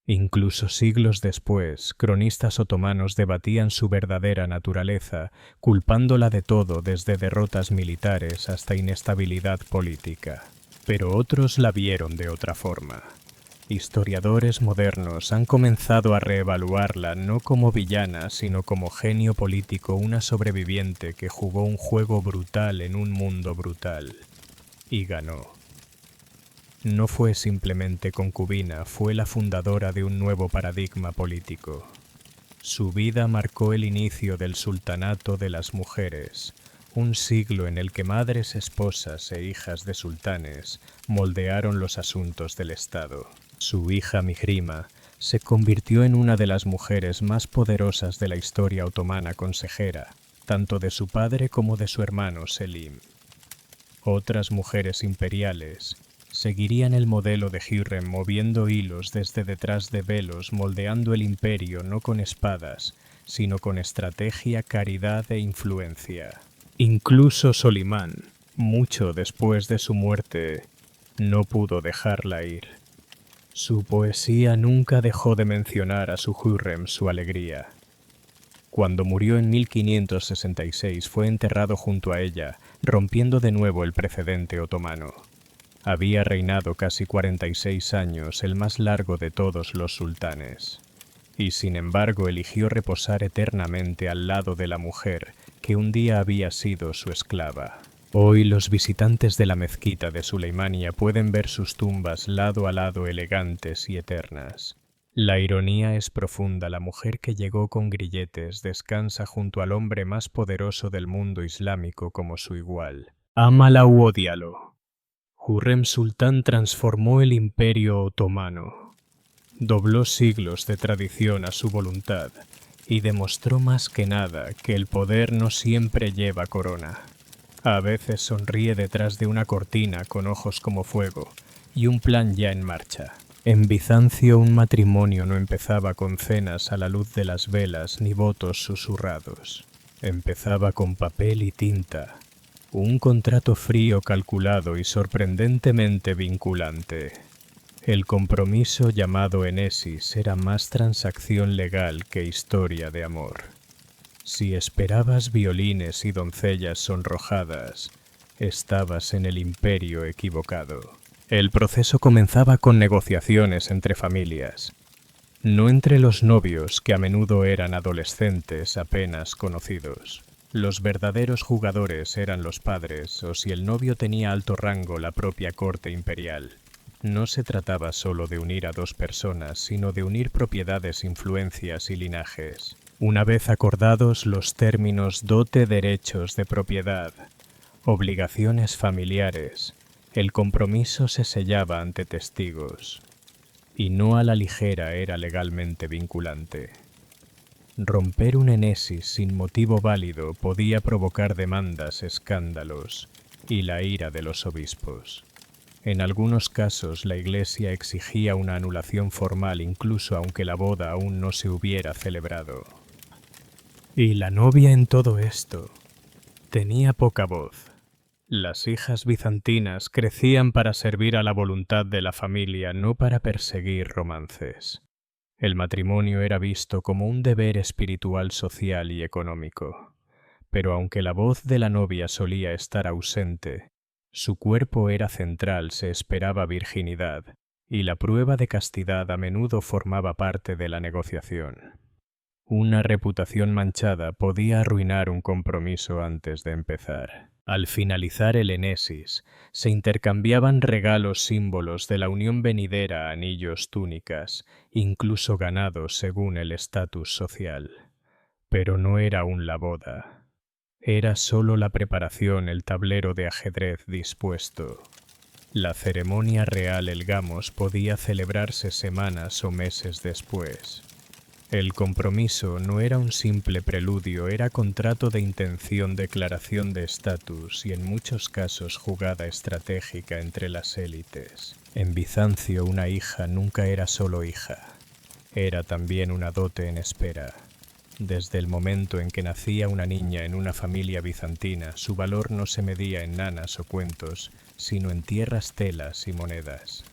Incluso siglos después, cronistas otomanos debatían su verdadera naturaleza, culpándola de todo desde derrotas militares hasta inestabilidad política. Pero otros la vieron de otra forma. Historiadores modernos han comenzado a reevaluarla no como villana, sino como genio político, una sobreviviente que jugó un juego brutal en un mundo brutal. Y ganó. No fue simplemente concubina, fue la fundadora de un nuevo paradigma político. Su vida marcó el inicio del sultanato de las mujeres, un siglo en el que madres, esposas e hijas de sultanes moldearon los asuntos del Estado. Su hija Mihrima se convirtió en una de las mujeres más poderosas de la historia otomana, consejera, tanto de su padre como de su hermano Selim. Otras mujeres imperiales seguirían el modelo de Hürrem, moviendo hilos desde detrás de velos, moldeando el imperio no con espadas, sino con estrategia, caridad e influencia. Incluso Solimán, mucho después de su muerte, no pudo dejarla ir. Su poesía nunca dejó de mencionar a su Hürrem, su alegría. Cuando murió en 1566 fue enterrado junto a ella, rompiendo de nuevo el precedente otomano. Había reinado casi 46 años, el más largo de todos los sultanes, y sin embargo eligió reposar eternamente al lado de la mujer que un día había sido su esclava. Hoy los visitantes de la mezquita de Suleimania pueden ver sus tumbas lado a lado, elegantes y eternas. La ironía es profunda. La mujer que llegó con grilletes descansa junto al hombre más poderoso del mundo islámico como su igual. Ámala u ódialo. Hürrem Sultán transformó el imperio otomano, dobló siglos de tradición a su voluntad y demostró más que nada que el poder no siempre lleva corona. A veces sonríe detrás de una cortina con ojos como fuego y un plan ya en marcha. En Bizancio un matrimonio no empezaba con cenas a la luz de las velas ni votos susurrados. Empezaba con papel y tinta. Un contrato frío, calculado y sorprendentemente vinculante. El compromiso llamado Enesis era más transacción legal que historia de amor. Si esperabas violines y doncellas sonrojadas, estabas en el imperio equivocado. El proceso comenzaba con negociaciones entre familias, no entre los novios, que a menudo eran adolescentes apenas conocidos. Los verdaderos jugadores eran los padres, o si el novio tenía alto rango, la propia corte imperial. No se trataba solo de unir a dos personas, sino de unir propiedades, influencias y linajes. Una vez acordados los términos dote, derechos de propiedad, obligaciones familiares, el compromiso se sellaba ante testigos. y no a la ligera era legalmente vinculante. Romper un enesis sin motivo válido podía provocar demandas, escándalos y la ira de los obispos. En algunos casos la Iglesia exigía una anulación formal incluso aunque la boda aún no se hubiera celebrado. Y la novia en todo esto tenía poca voz. Las hijas bizantinas crecían para servir a la voluntad de la familia, no para perseguir romances. El matrimonio era visto como un deber espiritual, social y económico. Pero aunque la voz de la novia solía estar ausente, su cuerpo era central, se esperaba virginidad, y la prueba de castidad a menudo formaba parte de la negociación. Una reputación manchada podía arruinar un compromiso antes de empezar. Al finalizar el enesis, se intercambiaban regalos, símbolos de la unión venidera, anillos, túnicas, incluso ganado según el estatus social. Pero no era aún la boda. Era solo la preparación, el tablero de ajedrez dispuesto. La ceremonia real, el gamos, podía celebrarse semanas o meses después. El compromiso no era un simple preludio, era contrato de intención, declaración de estatus y en muchos casos jugada estratégica entre las élites. En Bizancio una hija nunca era solo hija, era también una dote en espera. Desde el momento en que nacía una niña en una familia bizantina, su valor no se medía en nanas o cuentos, sino en tierras, telas y monedas.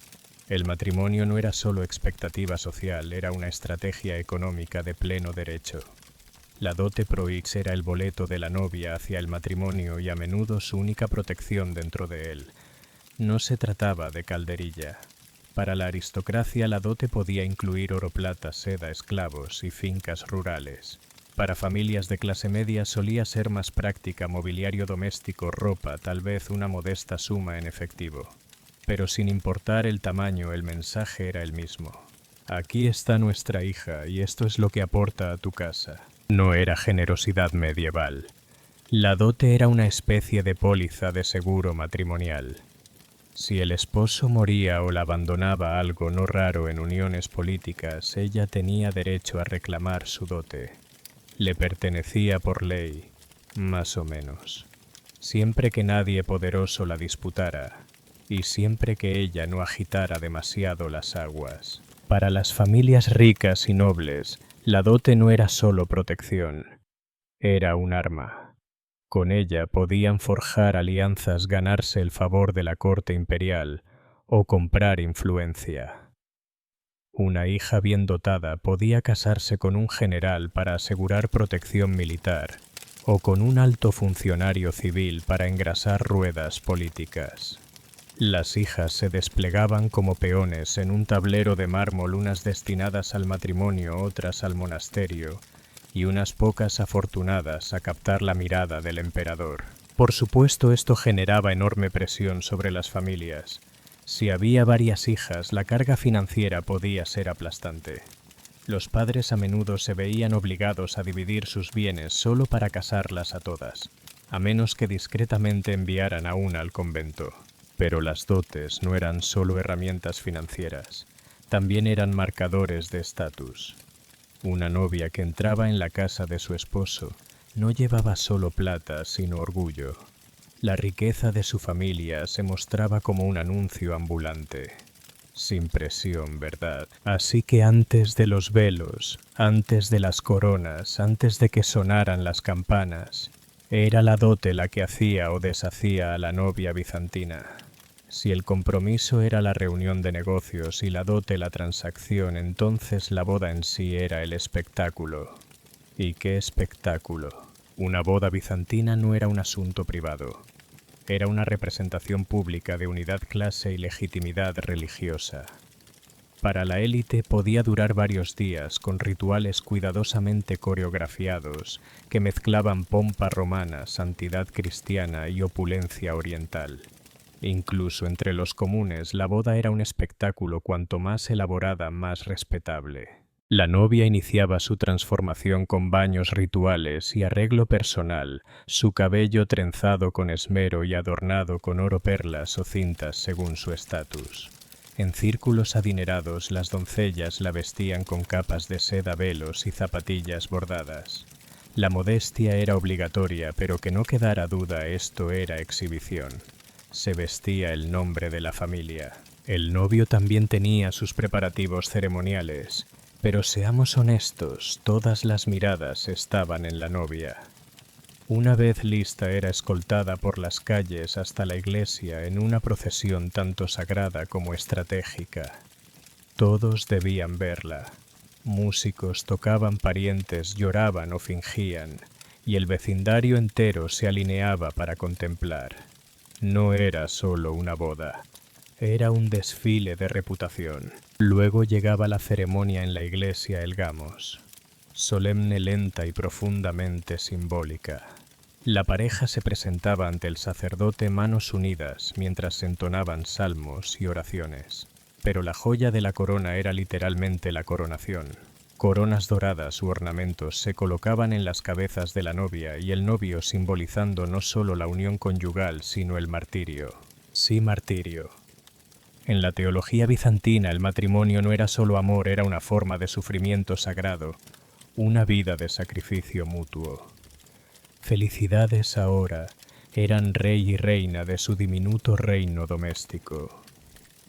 El matrimonio no era solo expectativa social, era una estrategia económica de pleno derecho. La dote proix era el boleto de la novia hacia el matrimonio y a menudo su única protección dentro de él. No se trataba de calderilla. Para la aristocracia la dote podía incluir oro, plata, seda, esclavos y fincas rurales. Para familias de clase media solía ser más práctica mobiliario doméstico, ropa, tal vez una modesta suma en efectivo. Pero sin importar el tamaño, el mensaje era el mismo. Aquí está nuestra hija y esto es lo que aporta a tu casa. No era generosidad medieval. La dote era una especie de póliza de seguro matrimonial. Si el esposo moría o la abandonaba, algo no raro en uniones políticas, ella tenía derecho a reclamar su dote. Le pertenecía por ley, más o menos. Siempre que nadie poderoso la disputara, y siempre que ella no agitara demasiado las aguas. Para las familias ricas y nobles, la dote no era solo protección, era un arma. Con ella podían forjar alianzas, ganarse el favor de la corte imperial o comprar influencia. Una hija bien dotada podía casarse con un general para asegurar protección militar o con un alto funcionario civil para engrasar ruedas políticas. Las hijas se desplegaban como peones en un tablero de mármol, unas destinadas al matrimonio, otras al monasterio, y unas pocas afortunadas a captar la mirada del emperador. Por supuesto, esto generaba enorme presión sobre las familias. Si había varias hijas, la carga financiera podía ser aplastante. Los padres a menudo se veían obligados a dividir sus bienes solo para casarlas a todas, a menos que discretamente enviaran a una al convento. Pero las dotes no eran solo herramientas financieras, también eran marcadores de estatus. Una novia que entraba en la casa de su esposo no llevaba solo plata, sino orgullo. La riqueza de su familia se mostraba como un anuncio ambulante. Sin presión, ¿verdad? Así que antes de los velos, antes de las coronas, antes de que sonaran las campanas, era la dote la que hacía o deshacía a la novia bizantina. Si el compromiso era la reunión de negocios y la dote la transacción, entonces la boda en sí era el espectáculo. ¿Y qué espectáculo? Una boda bizantina no era un asunto privado. Era una representación pública de unidad, clase y legitimidad religiosa. Para la élite podía durar varios días con rituales cuidadosamente coreografiados que mezclaban pompa romana, santidad cristiana y opulencia oriental. Incluso entre los comunes, la boda era un espectáculo cuanto más elaborada, más respetable. La novia iniciaba su transformación con baños rituales y arreglo personal, su cabello trenzado con esmero y adornado con oro, perlas o cintas según su estatus. En círculos adinerados las doncellas la vestían con capas de seda, velos y zapatillas bordadas. La modestia era obligatoria, pero que no quedara duda, esto era exhibición. Se vestía el nombre de la familia. El novio también tenía sus preparativos ceremoniales, pero seamos honestos, todas las miradas estaban en la novia. Una vez lista era escoltada por las calles hasta la iglesia en una procesión tanto sagrada como estratégica. Todos debían verla. Músicos tocaban, parientes lloraban o fingían, y el vecindario entero se alineaba para contemplar. No era solo una boda, era un desfile de reputación. Luego llegaba la ceremonia en la iglesia El Gamos, solemne, lenta y profundamente simbólica. La pareja se presentaba ante el sacerdote manos unidas mientras se entonaban salmos y oraciones. Pero la joya de la corona era literalmente la coronación. Coronas doradas u ornamentos se colocaban en las cabezas de la novia y el novio, simbolizando no solo la unión conyugal, sino el martirio. Sí, martirio. En la teología bizantina el matrimonio no era solo amor, era una forma de sufrimiento sagrado, una vida de sacrificio mutuo. Felicidades ahora, eran rey y reina de su diminuto reino doméstico.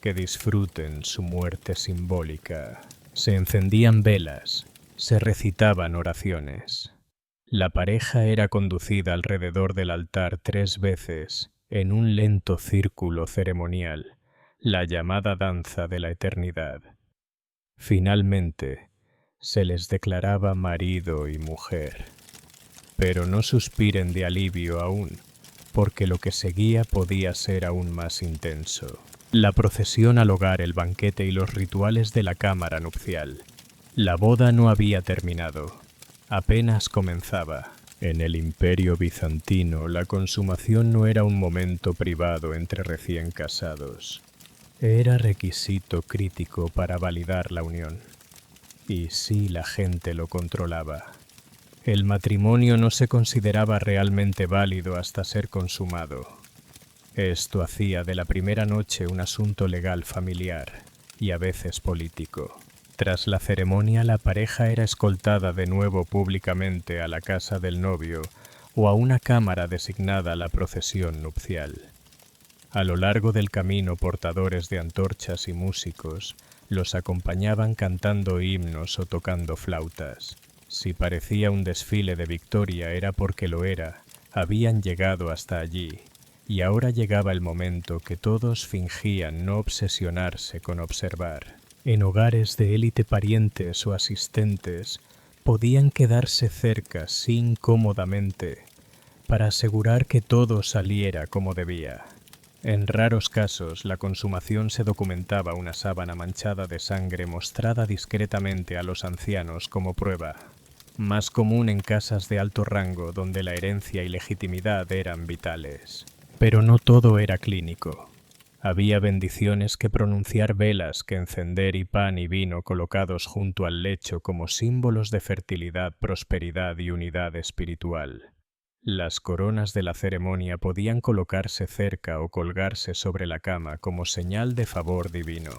Que disfruten su muerte simbólica. Se encendían velas, se recitaban oraciones. La pareja era conducida alrededor del altar 3 veces en un lento círculo ceremonial, la llamada danza de la eternidad. Finalmente, se les declaraba marido y mujer. Pero no suspiren de alivio aún, porque lo que seguía podía ser aún más intenso. La procesión al hogar, el banquete y los rituales de la cámara nupcial. La boda no había terminado, apenas comenzaba. En el Imperio bizantino, la consumación no era un momento privado entre recién casados. Era requisito crítico para validar la unión. Y sí, la gente lo controlaba. El matrimonio no se consideraba realmente válido hasta ser consumado. Esto hacía de la primera noche un asunto legal familiar y a veces político. Tras la ceremonia, la pareja era escoltada de nuevo públicamente a la casa del novio o a una cámara designada a la procesión nupcial. A lo largo del camino, portadores de antorchas y músicos los acompañaban cantando himnos o tocando flautas. Si parecía un desfile de victoria era porque lo era, habían llegado hasta allí. Y ahora llegaba el momento que todos fingían no obsesionarse con observar. En hogares de élite, parientes o asistentes podían quedarse cerca sin cómodamente para asegurar que todo saliera como debía. En raros casos, la consumación se documentaba una sábana manchada de sangre mostrada discretamente a los ancianos como prueba. Más común en casas de alto rango donde la herencia y legitimidad eran vitales. Pero no todo era clínico. Había bendiciones que pronunciar, velas que encender y pan y vino colocados junto al lecho como símbolos de fertilidad, prosperidad y unidad espiritual. Las coronas de la ceremonia podían colocarse cerca o colgarse sobre la cama como señal de favor divino.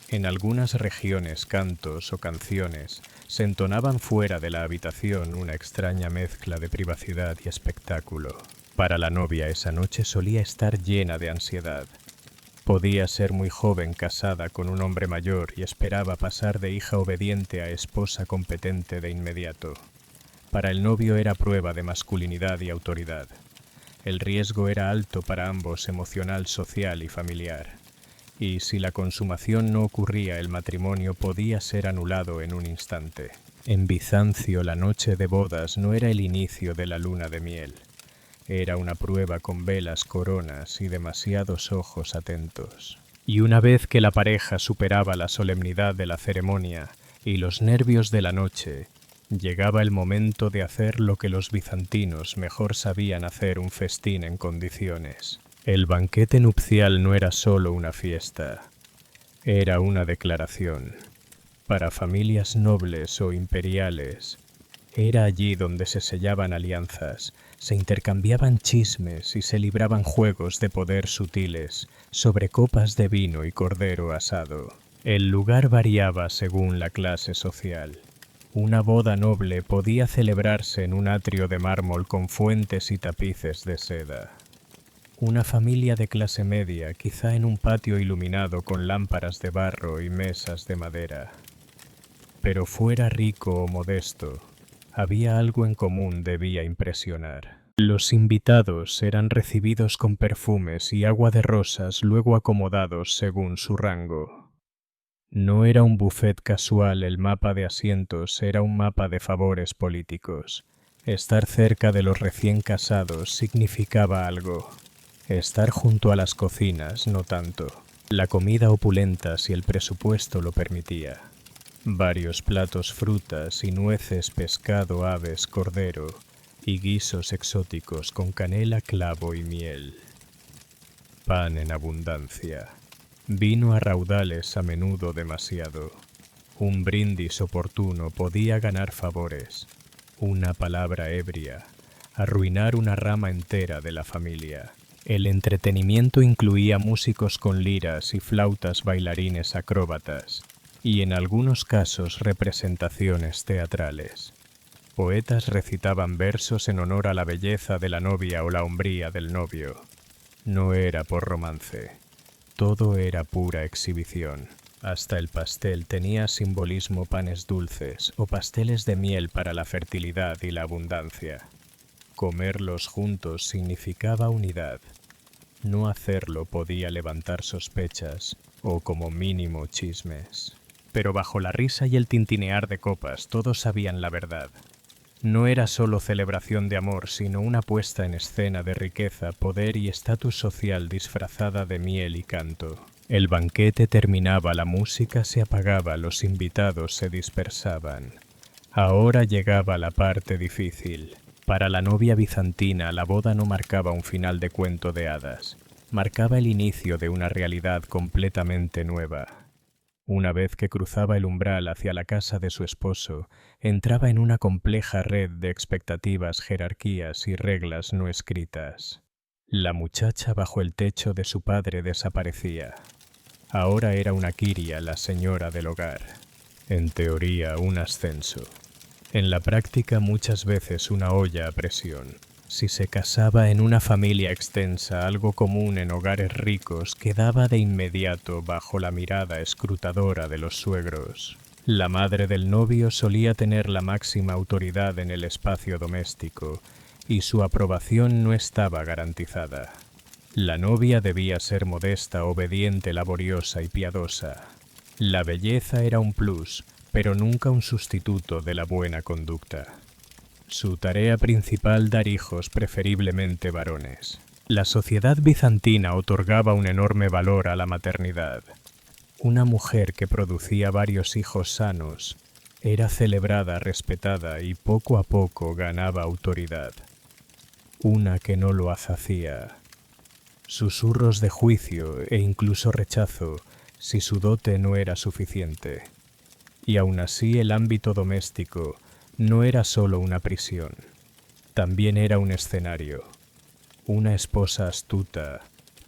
En algunas regiones, cantos o canciones se entonaban fuera de la habitación, una extraña mezcla de privacidad y espectáculo. Para la novia esa noche solía estar llena de ansiedad. Podía ser muy joven, casada con un hombre mayor y esperaba pasar de hija obediente a esposa competente de inmediato. Para el novio era prueba de masculinidad y autoridad. El riesgo era alto para ambos, emocional, social y familiar. Y si la consumación no ocurría, el matrimonio podía ser anulado en un instante. En Bizancio, la noche de bodas no era el inicio de la luna de miel. Era una prueba con velas, coronas y demasiados ojos atentos. Y una vez que la pareja superaba la solemnidad de la ceremonia y los nervios de la noche, llegaba el momento de hacer lo que los bizantinos mejor sabían hacer: un festín en condiciones. El banquete nupcial no era solo una fiesta, era una declaración. Para familias nobles o imperiales, Era allí donde se sellaban alianzas, se intercambiaban chismes y se libraban juegos de poder sutiles sobre copas de vino y cordero asado. El lugar variaba según la clase social. Una boda noble podía celebrarse en un atrio de mármol con fuentes y tapices de seda. Una familia de clase media, quizá en un patio iluminado con lámparas de barro y mesas de madera. Pero fuera rico o modesto, había algo en común debía impresionar. Los invitados eran recibidos con perfumes y agua de rosas luego acomodados según su rango. No era un buffet casual, el mapa de asientos era un mapa de favores políticos. Estar cerca de los recién casados significaba algo. Estar junto a las cocinas, no tanto. La comida opulenta si el presupuesto lo permitía. Varios platos, frutas y nueces, pescado, aves, cordero y guisos exóticos con canela, clavo y miel. Pan en abundancia. Vino a raudales, a menudo demasiado. Un brindis oportuno podía ganar favores. Una palabra ebria, arruinar una rama entera de la familia. El entretenimiento incluía músicos con liras y flautas, bailarines acróbatas, y en algunos casos representaciones teatrales. Poetas recitaban versos en honor a la belleza de la novia o la hombría del novio. No era por romance. Todo era pura exhibición. Hasta el pastel tenía simbolismo: panes dulces o pasteles de miel para la fertilidad y la abundancia. Comerlos juntos significaba unidad. No hacerlo podía levantar sospechas o como mínimo chismes. Pero bajo la risa y el tintinear de copas todos sabían la verdad. No era solo celebración de amor, sino una puesta en escena de riqueza, poder y estatus social disfrazada de miel y canto. El banquete terminaba, la música se apagaba, los invitados se dispersaban. Ahora llegaba la parte difícil. Para la novia bizantina, la boda no marcaba un final de cuento de hadas. Marcaba el inicio de una realidad completamente nueva. Una vez que cruzaba el umbral hacia la casa de su esposo, entraba en una compleja red de expectativas, jerarquías y reglas no escritas. La muchacha bajo el techo de su padre desaparecía. Ahora era una Kiria, la señora del hogar. En teoría, un ascenso. En la práctica, muchas veces una olla a presión. Si se casaba en una familia extensa, algo común en hogares ricos, quedaba de inmediato bajo la mirada escrutadora de los suegros. La madre del novio solía tener la máxima autoridad en el espacio doméstico, y su aprobación no estaba garantizada. La novia debía ser modesta, obediente, laboriosa y piadosa. La belleza era un plus, pero nunca un sustituto de la buena conducta. Su tarea principal: dar hijos, preferiblemente varones. La sociedad bizantina otorgaba un enorme valor a la maternidad. Una mujer que producía varios hijos sanos era celebrada, respetada y poco a poco ganaba autoridad. Una que no lo hacía. Susurros de juicio e incluso rechazo si su dote no era suficiente. Y aún así el ámbito doméstico no era solo una prisión, también era un escenario. Una esposa astuta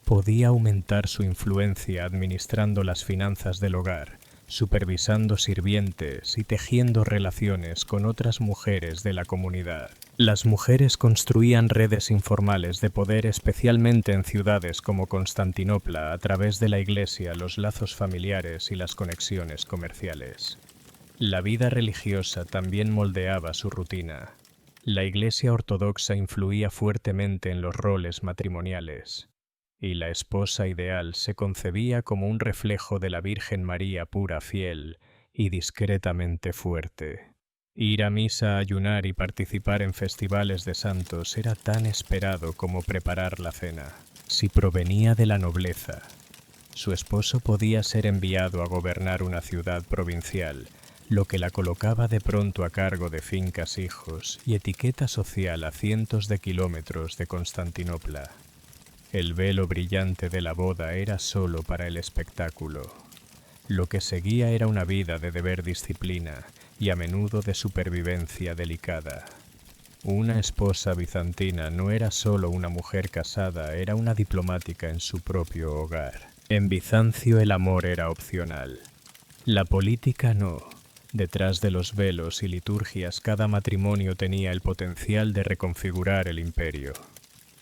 podía aumentar su influencia administrando las finanzas del hogar, supervisando sirvientes y tejiendo relaciones con otras mujeres de la comunidad. Las mujeres construían redes informales de poder, especialmente en ciudades como Constantinopla, a través de la iglesia, los lazos familiares y las conexiones comerciales. La vida religiosa también moldeaba su rutina. La Iglesia ortodoxa influía fuertemente en los roles matrimoniales, y la esposa ideal se concebía como un reflejo de la Virgen María pura, fiel y discretamente fuerte. Ir a misa, ayunar y participar en festivales de santos era tan esperado como preparar la cena. Si provenía de la nobleza, su esposo podía ser enviado a gobernar una ciudad provincial, lo que la colocaba de pronto a cargo de fincas, hijos y etiqueta social a cientos de kilómetros de Constantinopla. El velo brillante de la boda era solo para el espectáculo. Lo que seguía era una vida de deber, disciplina y a menudo de supervivencia delicada. Una esposa bizantina no era solo una mujer casada, era una diplomática en su propio hogar. En Bizancio el amor era opcional. La política no. Detrás de los velos y liturgias, cada matrimonio tenía el potencial de reconfigurar el imperio.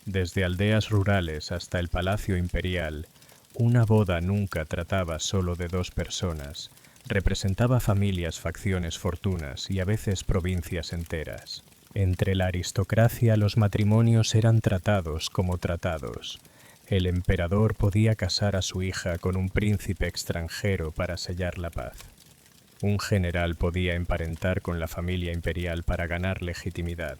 Desde aldeas rurales hasta el palacio imperial, una boda nunca trataba solo de dos personas, representaba familias, facciones, fortunas y a veces provincias enteras. Entre la aristocracia los matrimonios eran tratados como tratados. El emperador podía casar a su hija con un príncipe extranjero para sellar la paz. Un general podía emparentar con la familia imperial para ganar legitimidad.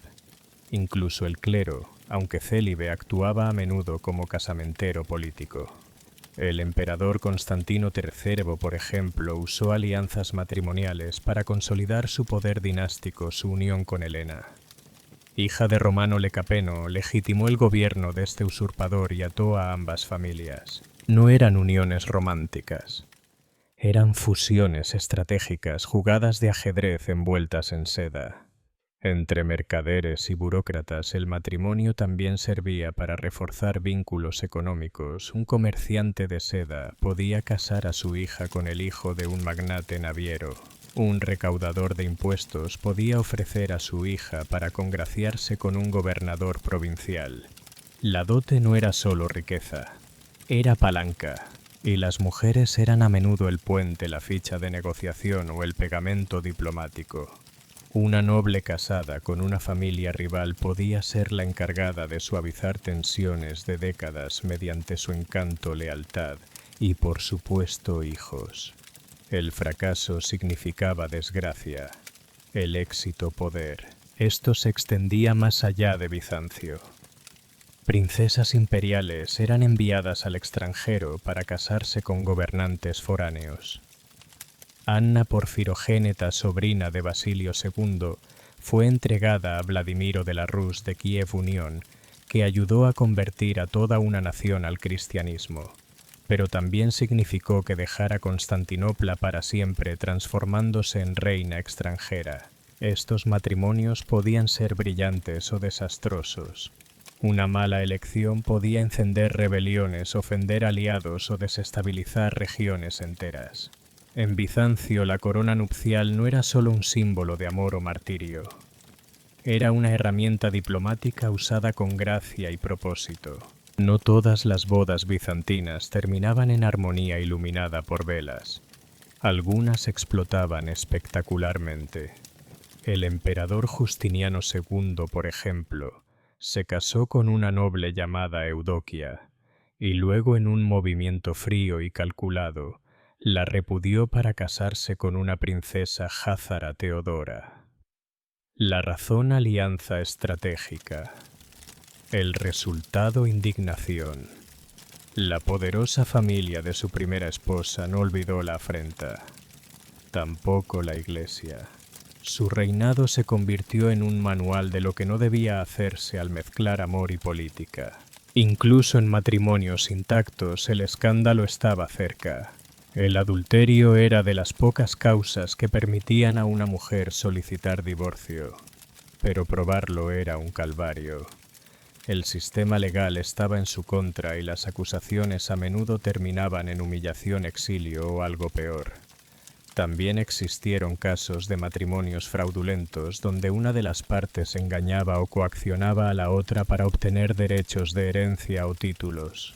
Incluso el clero, aunque célibe, actuaba a menudo como casamentero político. El emperador Constantino III, por ejemplo, usó alianzas matrimoniales para consolidar su poder dinástico, su unión con Helena. Hija de Romano Lecapeno, legitimó el gobierno de este usurpador y ató a ambas familias. No eran uniones románticas. Eran fusiones estratégicas, jugadas de ajedrez envueltas en seda. Entre mercaderes y burócratas el matrimonio también servía para reforzar vínculos económicos. Un comerciante de seda podía casar a su hija con el hijo de un magnate naviero. Un recaudador de impuestos podía ofrecer a su hija para congraciarse con un gobernador provincial. La dote no era solo riqueza, era palanca. Y las mujeres eran a menudo el puente, la ficha de negociación o el pegamento diplomático. Una noble casada con una familia rival podía ser la encargada de suavizar tensiones de décadas mediante su encanto, lealtad y, por supuesto, hijos. El fracaso significaba desgracia, el éxito poder. Esto se extendía más allá de Bizancio. Princesas imperiales eran enviadas al extranjero para casarse con gobernantes foráneos. Anna Porfirogéneta, sobrina de Basilio II, fue entregada a Vladimiro de la Rus de Kiev Unión, que ayudó a convertir a toda una nación al cristianismo, pero también significó que dejara Constantinopla para siempre, transformándose en reina extranjera. Estos matrimonios podían ser brillantes o desastrosos. Una mala elección podía encender rebeliones, ofender aliados o desestabilizar regiones enteras. En Bizancio, la corona nupcial no era solo un símbolo de amor o martirio. Era una herramienta diplomática usada con gracia y propósito. No todas las bodas bizantinas terminaban en armonía iluminada por velas. Algunas explotaban espectacularmente. El emperador Justiniano II, por ejemplo, se casó con una noble llamada Eudoquia, y luego en un movimiento frío y calculado, la repudió para casarse con una princesa házara Teodora. La razón, alianza estratégica. El resultado, indignación. La poderosa familia de su primera esposa no olvidó la afrenta. Tampoco la Iglesia. Su reinado se convirtió en un manual de lo que no debía hacerse al mezclar amor y política. Incluso en matrimonios intactos el escándalo estaba cerca. El adulterio era de las pocas causas que permitían a una mujer solicitar divorcio, pero probarlo era un calvario. El sistema legal estaba en su contra y las acusaciones a menudo terminaban en humillación, exilio o algo peor. También existieron casos de matrimonios fraudulentos donde una de las partes engañaba o coaccionaba a la otra para obtener derechos de herencia o títulos.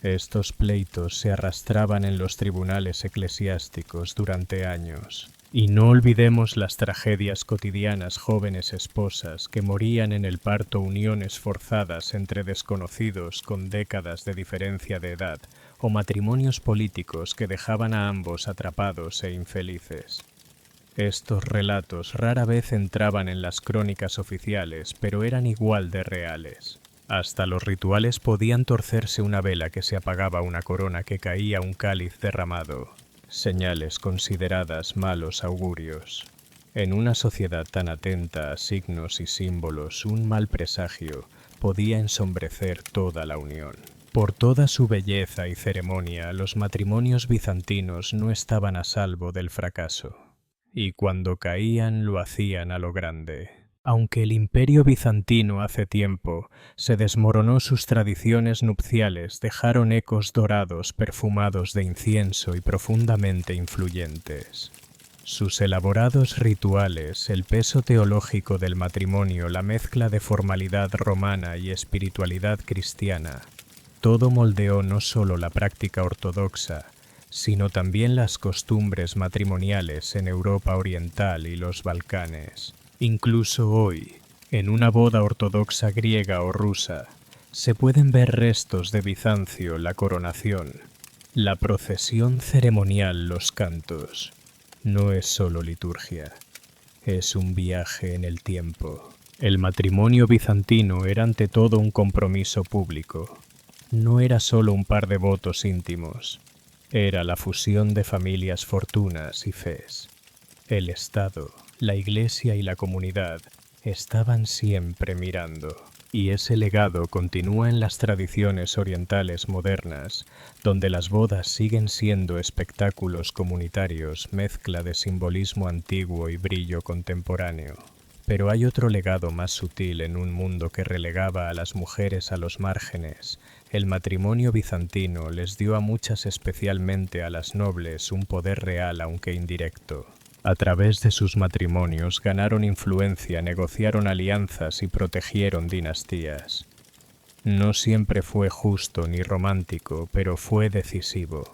Estos pleitos se arrastraban en los tribunales eclesiásticos durante años. Y no olvidemos las tragedias cotidianas: jóvenes esposas que morían en el parto, uniones forzadas entre desconocidos con décadas de diferencia de edad, o matrimonios políticos que dejaban a ambos atrapados e infelices. Estos relatos rara vez entraban en las crónicas oficiales, pero eran igual de reales. Hasta los rituales podían torcerse: una vela que se apagaba, una corona que caía, un cáliz derramado. Señales consideradas malos augurios. En una sociedad tan atenta a signos y símbolos, un mal presagio podía ensombrecer toda la unión. Por toda su belleza y ceremonia, los matrimonios bizantinos no estaban a salvo del fracaso. y cuando caían lo hacían a lo grande. Aunque el Imperio bizantino hace tiempo se desmoronó, sus tradiciones nupciales dejaron ecos dorados perfumados de incienso y profundamente influyentes. Sus elaborados rituales, el peso teológico del matrimonio, la mezcla de formalidad romana y espiritualidad cristiana, todo moldeó no solo la práctica ortodoxa, sino también las costumbres matrimoniales en Europa Oriental y los Balcanes. Incluso hoy, en una boda ortodoxa griega o rusa, se pueden ver restos de Bizancio, la coronación, la procesión ceremonial, los cantos. No es solo liturgia, es un viaje en el tiempo. El matrimonio bizantino era ante todo un compromiso público. No era solo un par de votos íntimos, era la fusión de familias, fortunas y fes. El Estado, la Iglesia y la comunidad estaban siempre mirando, y ese legado continúa en las tradiciones orientales modernas, donde las bodas siguen siendo espectáculos comunitarios, mezcla de simbolismo antiguo y brillo contemporáneo. Pero hay otro legado más sutil en un mundo que relegaba a las mujeres a los márgenes. El matrimonio bizantino les dio a muchas, especialmente a las nobles, un poder real aunque indirecto. A través de sus matrimonios ganaron influencia, negociaron alianzas y protegieron dinastías. No siempre fue justo ni romántico, pero fue decisivo.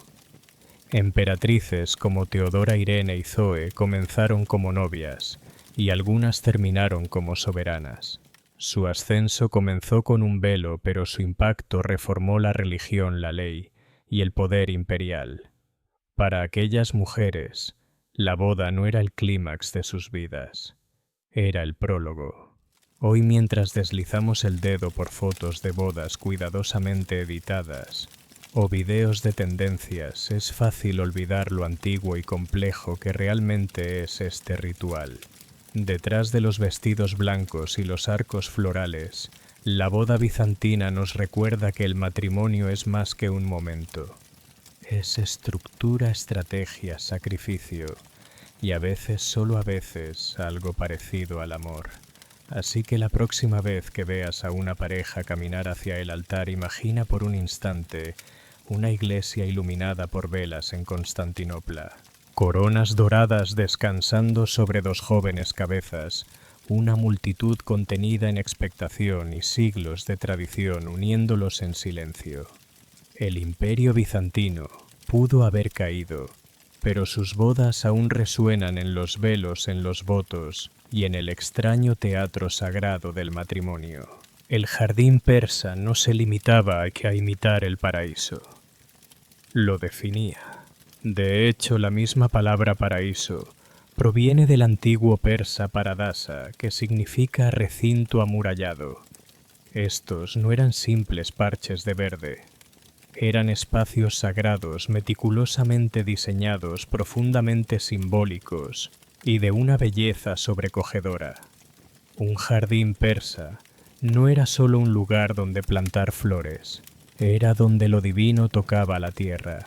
Emperatrices como Teodora, Irene y Zoe comenzaron como novias, y algunas terminaron como soberanas. Su ascenso comenzó con un velo, pero su impacto reformó la religión, la ley y el poder imperial. Para aquellas mujeres, la boda no era el clímax de sus vidas, era el prólogo. Hoy, mientras deslizamos el dedo por fotos de bodas cuidadosamente editadas o videos de tendencias, es fácil olvidar lo antiguo y complejo que realmente es este ritual. Detrás de los vestidos blancos y los arcos florales, la boda bizantina nos recuerda que el matrimonio es más que un momento. Es estructura, estrategia, sacrificio y a veces, solo a veces, algo parecido al amor. Así que la próxima vez que veas a una pareja caminar hacia el altar, imagina por un instante una iglesia iluminada por velas en Constantinopla. Coronas doradas descansando sobre dos jóvenes cabezas, una multitud contenida en expectación y siglos de tradición uniéndolos en silencio. El Imperio bizantino pudo haber caído, pero sus bodas aún resuenan en los velos, en los votos y en el extraño teatro sagrado del matrimonio. El jardín persa no se limitaba a imitar el paraíso, lo definía. De hecho, la misma palabra paraíso proviene del antiguo persa paradasa, que significa recinto amurallado. Estos no eran simples parches de verde. Eran espacios sagrados, meticulosamente diseñados, profundamente simbólicos y de una belleza sobrecogedora. Un jardín persa no era solo un lugar donde plantar flores, era donde lo divino tocaba la tierra.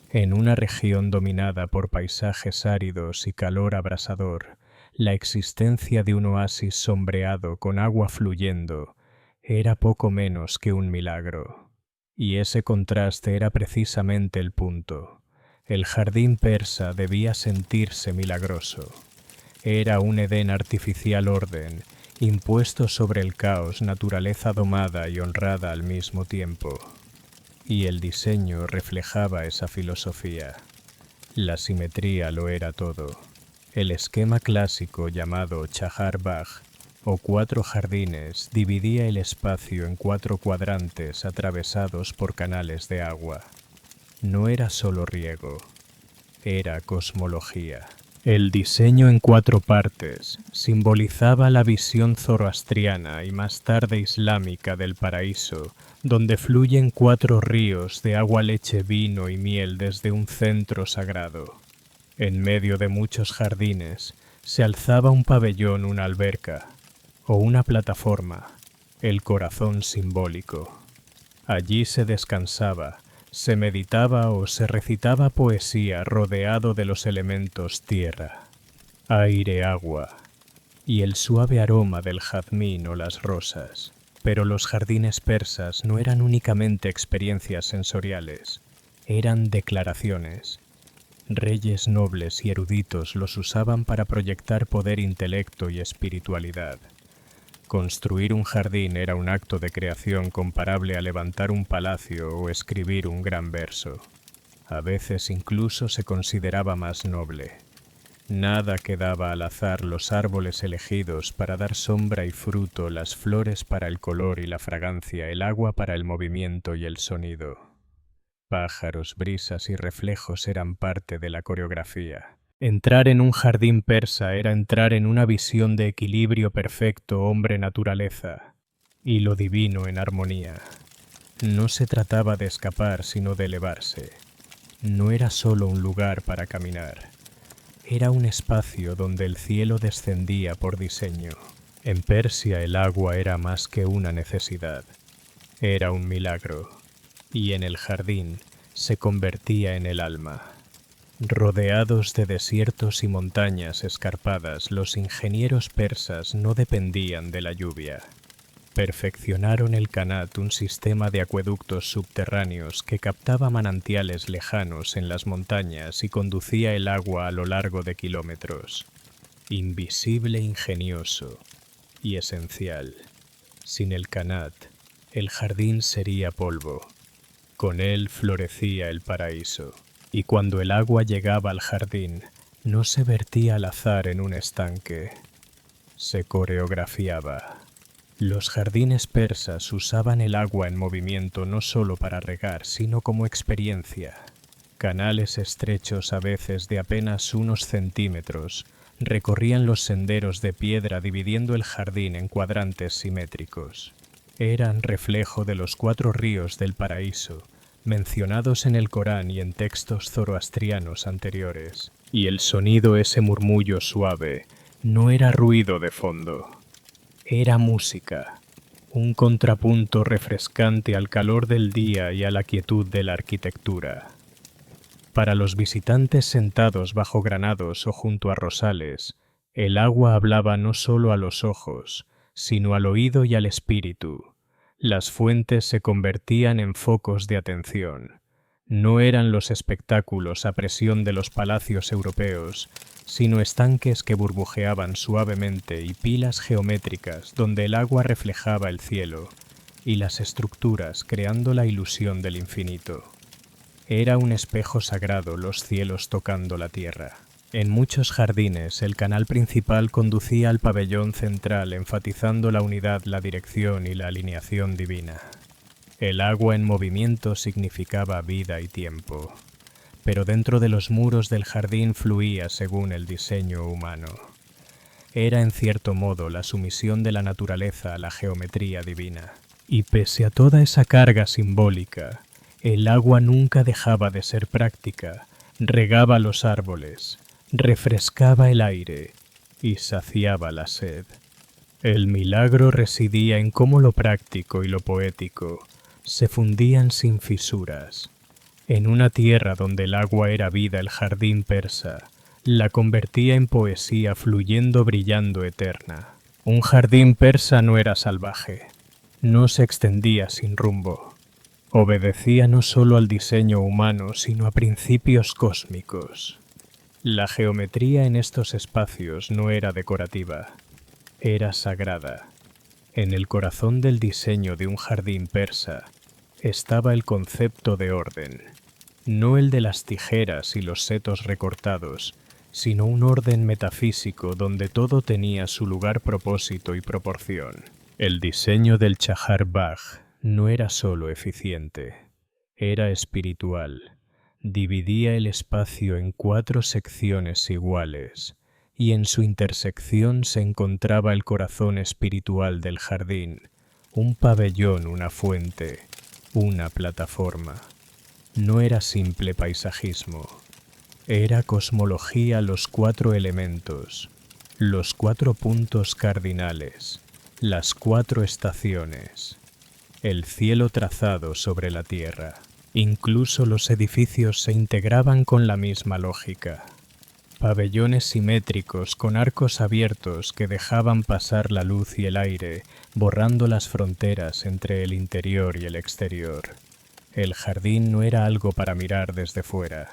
En una región dominada por paisajes áridos y calor abrasador, la existencia de un oasis sombreado con agua fluyendo era poco menos que un milagro. Y ese contraste era precisamente el punto. El jardín persa debía sentirse milagroso. Era un Edén artificial, orden, impuesto sobre el caos, naturaleza domada y honrada al mismo tiempo. Y el diseño reflejaba esa filosofía. La simetría lo era todo. El esquema clásico llamado Chahar Bagh, o 4 jardines, dividía el espacio en 4 cuadrantes atravesados por canales de agua. No era solo riego, era cosmología. El diseño en 4 partes simbolizaba la visión zoroastriana y más tarde islámica del paraíso, donde fluyen 4 ríos de agua, leche, vino y miel desde un centro sagrado. En medio de muchos jardines se alzaba un pabellón, una alberca o una plataforma, el corazón simbólico. Allí se descansaba, se meditaba o se recitaba poesía rodeado de los elementos tierra. aire, agua y el suave aroma del jazmín o las rosas. Pero los jardines persas no eran únicamente experiencias sensoriales, eran declaraciones. Reyes nobles y eruditos los usaban para proyectar poder, intelecto y espiritualidad. Construir un jardín era un acto de creación comparable a levantar un palacio o escribir un gran verso. A veces incluso se consideraba más noble. Nada quedaba al azar: los árboles elegidos para dar sombra y fruto, las flores para el color y la fragancia, el agua para el movimiento y el sonido. Pájaros, brisas y reflejos eran parte de la coreografía. Entrar en un jardín persa era entrar en una visión de equilibrio perfecto hombre-naturaleza y lo divino en armonía. No se trataba de escapar, sino de elevarse. No era solo un lugar para caminar. Era un espacio donde el cielo descendía por diseño. En Persia el agua era más que una necesidad. Era un milagro. Y en el jardín se convertía en el alma. Rodeados de desiertos y montañas escarpadas, los ingenieros persas no dependían de la lluvia. Perfeccionaron el Qanat, un sistema de acueductos subterráneos que captaba manantiales lejanos en las montañas y conducía el agua a lo largo de kilómetros. Invisible, ingenioso y esencial. Sin el Qanat, el jardín sería polvo. Con él florecía el paraíso. Y cuando el agua llegaba al jardín, no se vertía al azar en un estanque. Se coreografiaba. Los jardines persas usaban el agua en movimiento no solo para regar, sino como experiencia. Canales estrechos, a veces de apenas unos centímetros, recorrían los senderos de piedra dividiendo el jardín en cuadrantes simétricos. Eran reflejo de los 4 ríos del paraíso, mencionados en el Corán y en textos zoroastrianos anteriores. Y el sonido, ese murmullo suave, no era ruido de fondo. Era música, un contrapunto refrescante al calor del día y a la quietud de la arquitectura. Para los visitantes sentados bajo granados o junto a rosales, el agua hablaba no solo a los ojos, sino al oído y al espíritu. Las fuentes se convertían en focos de atención. No eran los espectáculos a presión de los palacios europeos, sino estanques que burbujeaban suavemente y pilas geométricas donde el agua reflejaba el cielo y las estructuras, creando la ilusión del infinito. Era un espejo sagrado, los cielos tocando la tierra. En muchos jardines, el canal principal conducía al pabellón central, enfatizando la unidad, la dirección y la alineación divina. El agua en movimiento significaba vida y tiempo, pero dentro de los muros del jardín fluía según el diseño humano. Era en cierto modo la sumisión de la naturaleza a la geometría divina. Y pese a toda esa carga simbólica, el agua nunca dejaba de ser práctica. Regaba los árboles, refrescaba el aire y saciaba la sed. El milagro residía en cómo lo práctico y lo poético se fundían sin fisuras. En una tierra donde el agua era vida, el jardín persa la convertía en poesía fluyendo, brillando, eterna. Un jardín persa no era salvaje, no se extendía sin rumbo. Obedecía no solo al diseño humano, sino a principios cósmicos. La geometría en estos espacios no era decorativa, era sagrada. En el corazón del diseño de un jardín persa estaba el concepto de orden, no el de las tijeras y los setos recortados, sino un orden metafísico donde todo tenía su lugar, propósito y proporción. El diseño del Chahar Bagh no era solo eficiente, era espiritual. Dividía el espacio en 4 secciones iguales, y en su intersección se encontraba el corazón espiritual del jardín, un pabellón, una fuente, una plataforma. No era simple paisajismo, era cosmología, los 4 elementos, los 4 puntos cardinales, las 4 estaciones, el cielo trazado sobre la tierra. Incluso los edificios se integraban con la misma lógica. Pabellones simétricos con arcos abiertos que dejaban pasar la luz y el aire, borrando las fronteras entre el interior y el exterior. El jardín no era algo para mirar desde fuera.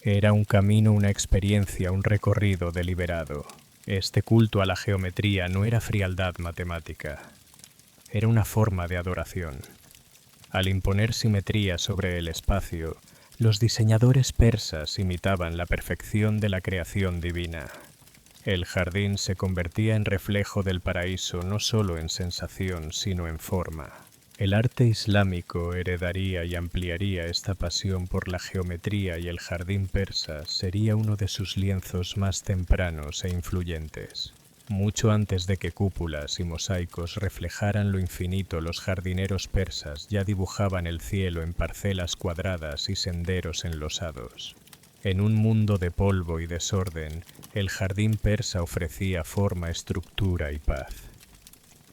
Era un camino, una experiencia, un recorrido deliberado. Este culto a la geometría no era frialdad matemática. Era una forma de adoración. Al imponer simetría sobre el espacio, los diseñadores persas imitaban la perfección de la creación divina. El jardín se convertía en reflejo del paraíso no solo en sensación, sino en forma. El arte islámico heredaría y ampliaría esta pasión por la geometría y el jardín persa sería uno de sus lienzos más tempranos e influyentes. Mucho antes de que cúpulas y mosaicos reflejaran lo infinito, los jardineros persas ya dibujaban el cielo en parcelas cuadradas y senderos enlosados. En un mundo de polvo y desorden, el jardín persa ofrecía forma, estructura y paz.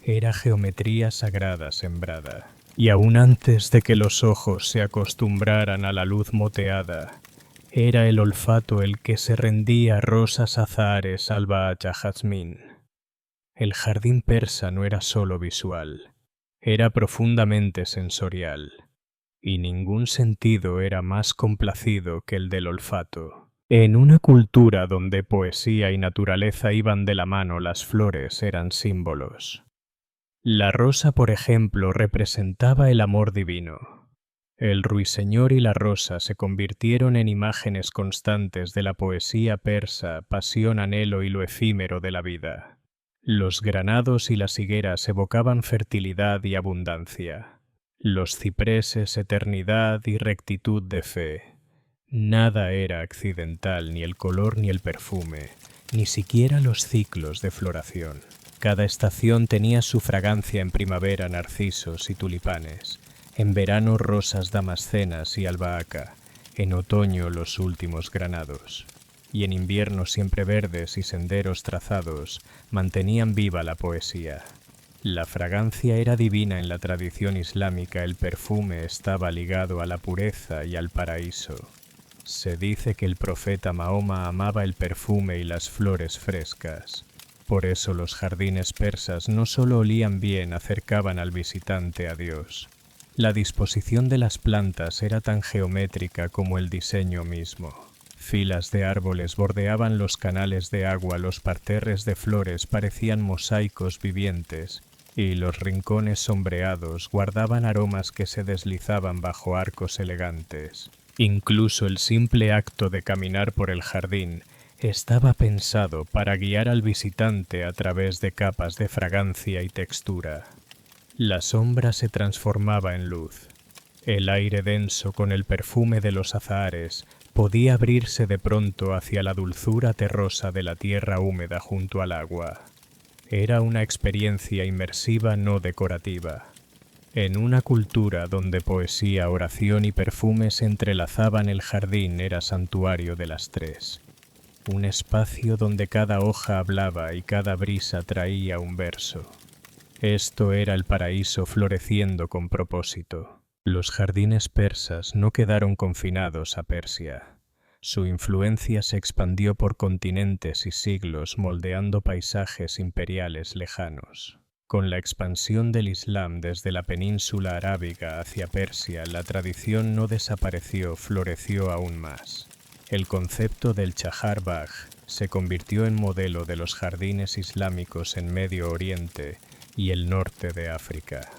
Era geometría sagrada sembrada, y aún antes de que los ojos se acostumbraran a la luz moteada, era el olfato el que se rendía a rosas azahares albahaca jazmín. El jardín persa no era solo visual, era profundamente sensorial, y ningún sentido era más complacido que el del olfato. En una cultura donde poesía y naturaleza iban de la mano, las flores eran símbolos. La rosa, por ejemplo, representaba el amor divino. El ruiseñor y la rosa se convirtieron en imágenes constantes de la poesía persa, pasión, anhelo y lo efímero de la vida. Los granados y las higueras evocaban fertilidad y abundancia. Los cipreses, eternidad y rectitud de fe. Nada era accidental, ni el color ni el perfume, ni siquiera los ciclos de floración. Cada estación tenía su fragancia: en primavera narcisos y tulipanes, en verano rosas damascenas y albahaca, en otoño los últimos granados, y en invierno siempre verdes y senderos trazados mantenían viva la poesía. La fragancia era divina en la tradición islámica, el perfume estaba ligado a la pureza y al paraíso. Se dice que el profeta Mahoma amaba el perfume y las flores frescas. Por eso los jardines persas no solo olían bien, acercaban al visitante a Dios. La disposición de las plantas era tan geométrica como el diseño mismo. Filas de árboles bordeaban los canales de agua, los parterres de flores parecían mosaicos vivientes, y los rincones sombreados guardaban aromas que se deslizaban bajo arcos elegantes. Incluso el simple acto de caminar por el jardín estaba pensado para guiar al visitante a través de capas de fragancia y textura. La sombra se transformaba en luz. El aire denso con el perfume de los azahares podía abrirse de pronto hacia la dulzura terrosa de la tierra húmeda junto al agua. Era una experiencia inmersiva, no decorativa. En una cultura donde poesía, oración y perfume se entrelazaban, el jardín era santuario de las tres. Un espacio donde cada hoja hablaba y cada brisa traía un verso. Esto era el paraíso floreciendo con propósito. Los jardines persas no quedaron confinados a Persia. Su influencia se expandió por continentes y siglos, moldeando paisajes imperiales lejanos. Con la expansión del Islam desde la península arábiga hacia Persia, la tradición no desapareció, floreció aún más. El concepto del Chahar Bagh se convirtió en modelo de los jardines islámicos en Medio Oriente y el norte de África.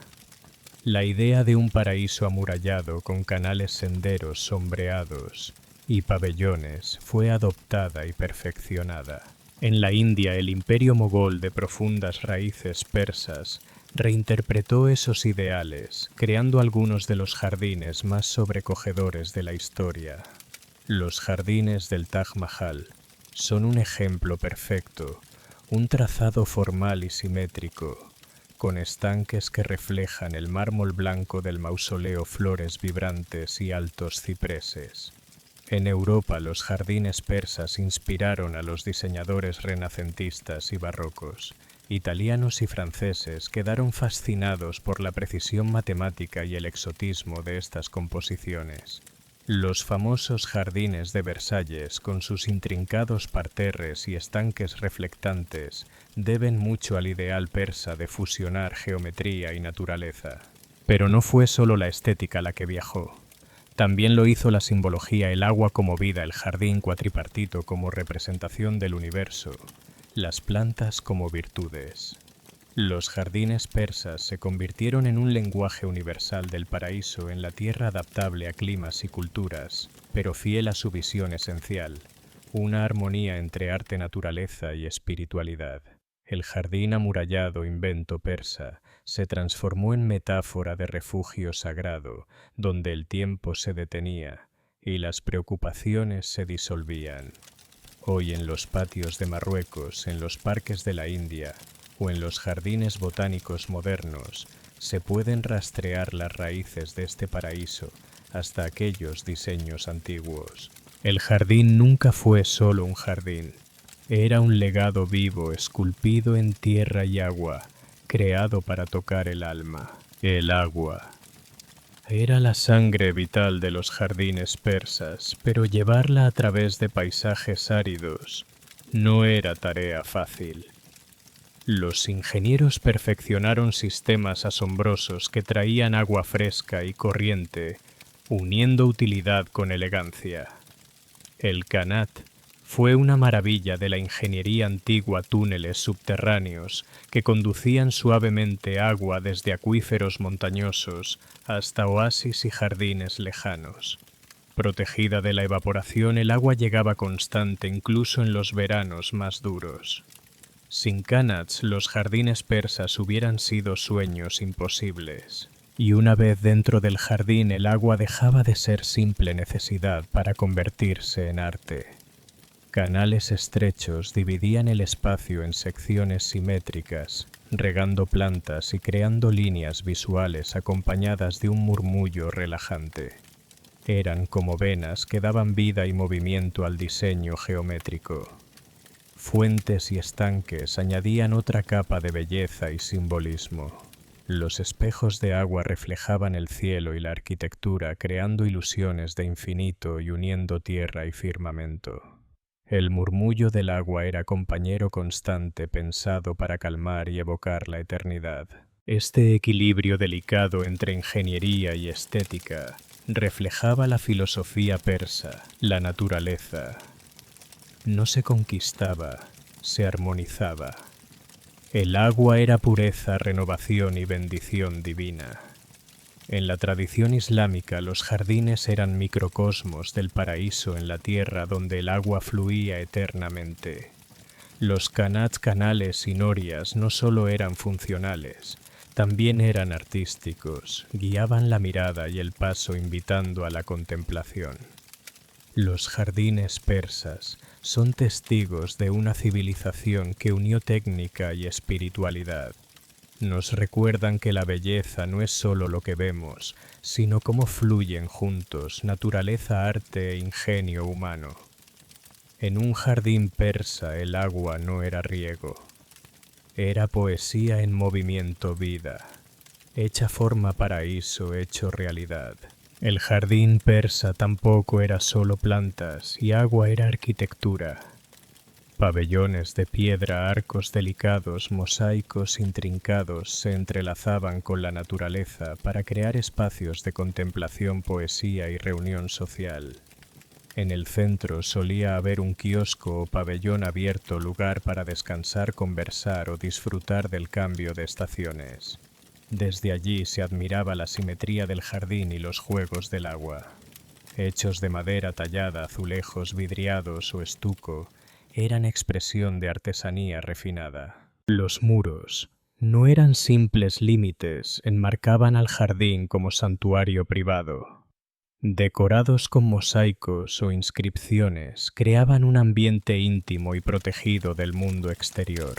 La idea de un paraíso amurallado con canales, senderos sombreados y pabellones fue adoptada y perfeccionada. En la India, el imperio mogol, de profundas raíces persas, reinterpretó esos ideales, creando algunos de los jardines más sobrecogedores de la historia. Los jardines del Taj Mahal son un ejemplo perfecto, un trazado formal y simétrico, con estanques que reflejan el mármol blanco del mausoleo, flores vibrantes y altos cipreses. En Europa, los jardines persas inspiraron a los diseñadores renacentistas y barrocos. Italianos y franceses quedaron fascinados por la precisión matemática y el exotismo de estas composiciones. Los famosos jardines de Versalles, con sus intrincados parterres y estanques reflectantes, deben mucho al ideal persa de fusionar geometría y naturaleza. Pero no fue solo la estética la que viajó. También lo hizo la simbología, el agua como vida, el jardín cuatripartito como representación del universo, las plantas como virtudes. Los jardines persas se convirtieron en un lenguaje universal del paraíso en la tierra, adaptable a climas y culturas, pero fiel a su visión esencial, una armonía entre arte, naturaleza y espiritualidad. El jardín amurallado, invento persa, se transformó en metáfora de refugio sagrado, donde el tiempo se detenía y las preocupaciones se disolvían. Hoy en los patios de Marruecos, en los parques de la India o en los jardines botánicos modernos, se pueden rastrear las raíces de este paraíso hasta aquellos diseños antiguos. El jardín nunca fue solo un jardín. Era un legado vivo, esculpido en tierra y agua, creado para tocar el alma. El agua era la sangre vital de los jardines persas, pero llevarla a través de paisajes áridos no era tarea fácil. Los ingenieros perfeccionaron sistemas asombrosos que traían agua fresca y corriente, uniendo utilidad con elegancia. El Qanat fue una maravilla de la ingeniería antigua, túneles subterráneos que conducían suavemente agua desde acuíferos montañosos hasta oasis y jardines lejanos. Protegida de la evaporación, el agua llegaba constante incluso en los veranos más duros. Sin Qanats, los jardines persas hubieran sido sueños imposibles. Y una vez dentro del jardín, el agua dejaba de ser simple necesidad para convertirse en arte. Canales estrechos dividían el espacio en secciones simétricas, regando plantas y creando líneas visuales acompañadas de un murmullo relajante. Eran como venas que daban vida y movimiento al diseño geométrico. Fuentes y estanques añadían otra capa de belleza y simbolismo. Los espejos de agua reflejaban el cielo y la arquitectura, creando ilusiones de infinito y uniendo tierra y firmamento. El murmullo del agua era compañero constante, pensado para calmar y evocar la eternidad. Este equilibrio delicado entre ingeniería y estética reflejaba la filosofía persa, la naturaleza. No se conquistaba, se armonizaba. El agua era pureza, renovación y bendición divina. En la tradición islámica, los jardines eran microcosmos del paraíso en la tierra donde el agua fluía eternamente. Los qanats, canales y norias no solo eran funcionales, también eran artísticos, guiaban la mirada y el paso invitando a la contemplación. Los jardines persas son testigos de una civilización que unió técnica y espiritualidad. Nos recuerdan que la belleza no es solo lo que vemos, sino cómo fluyen juntos naturaleza, arte e ingenio humano. En un jardín persa el agua no era riego, era poesía en movimiento, vida, hecha forma, paraíso hecho realidad. El jardín persa tampoco era solo plantas y agua, era arquitectura. Pabellones de piedra, arcos delicados, mosaicos intrincados se entrelazaban con la naturaleza para crear espacios de contemplación, poesía y reunión social. En el centro solía haber un kiosco o pabellón abierto, lugar para descansar, conversar o disfrutar del cambio de estaciones. Desde allí se admiraba la simetría del jardín y los juegos del agua. Hechos de madera tallada, azulejos vidriados o estuco, eran expresión de artesanía refinada. Los muros no eran simples límites, enmarcaban al jardín como santuario privado. Decorados con mosaicos o inscripciones, creaban un ambiente íntimo y protegido del mundo exterior.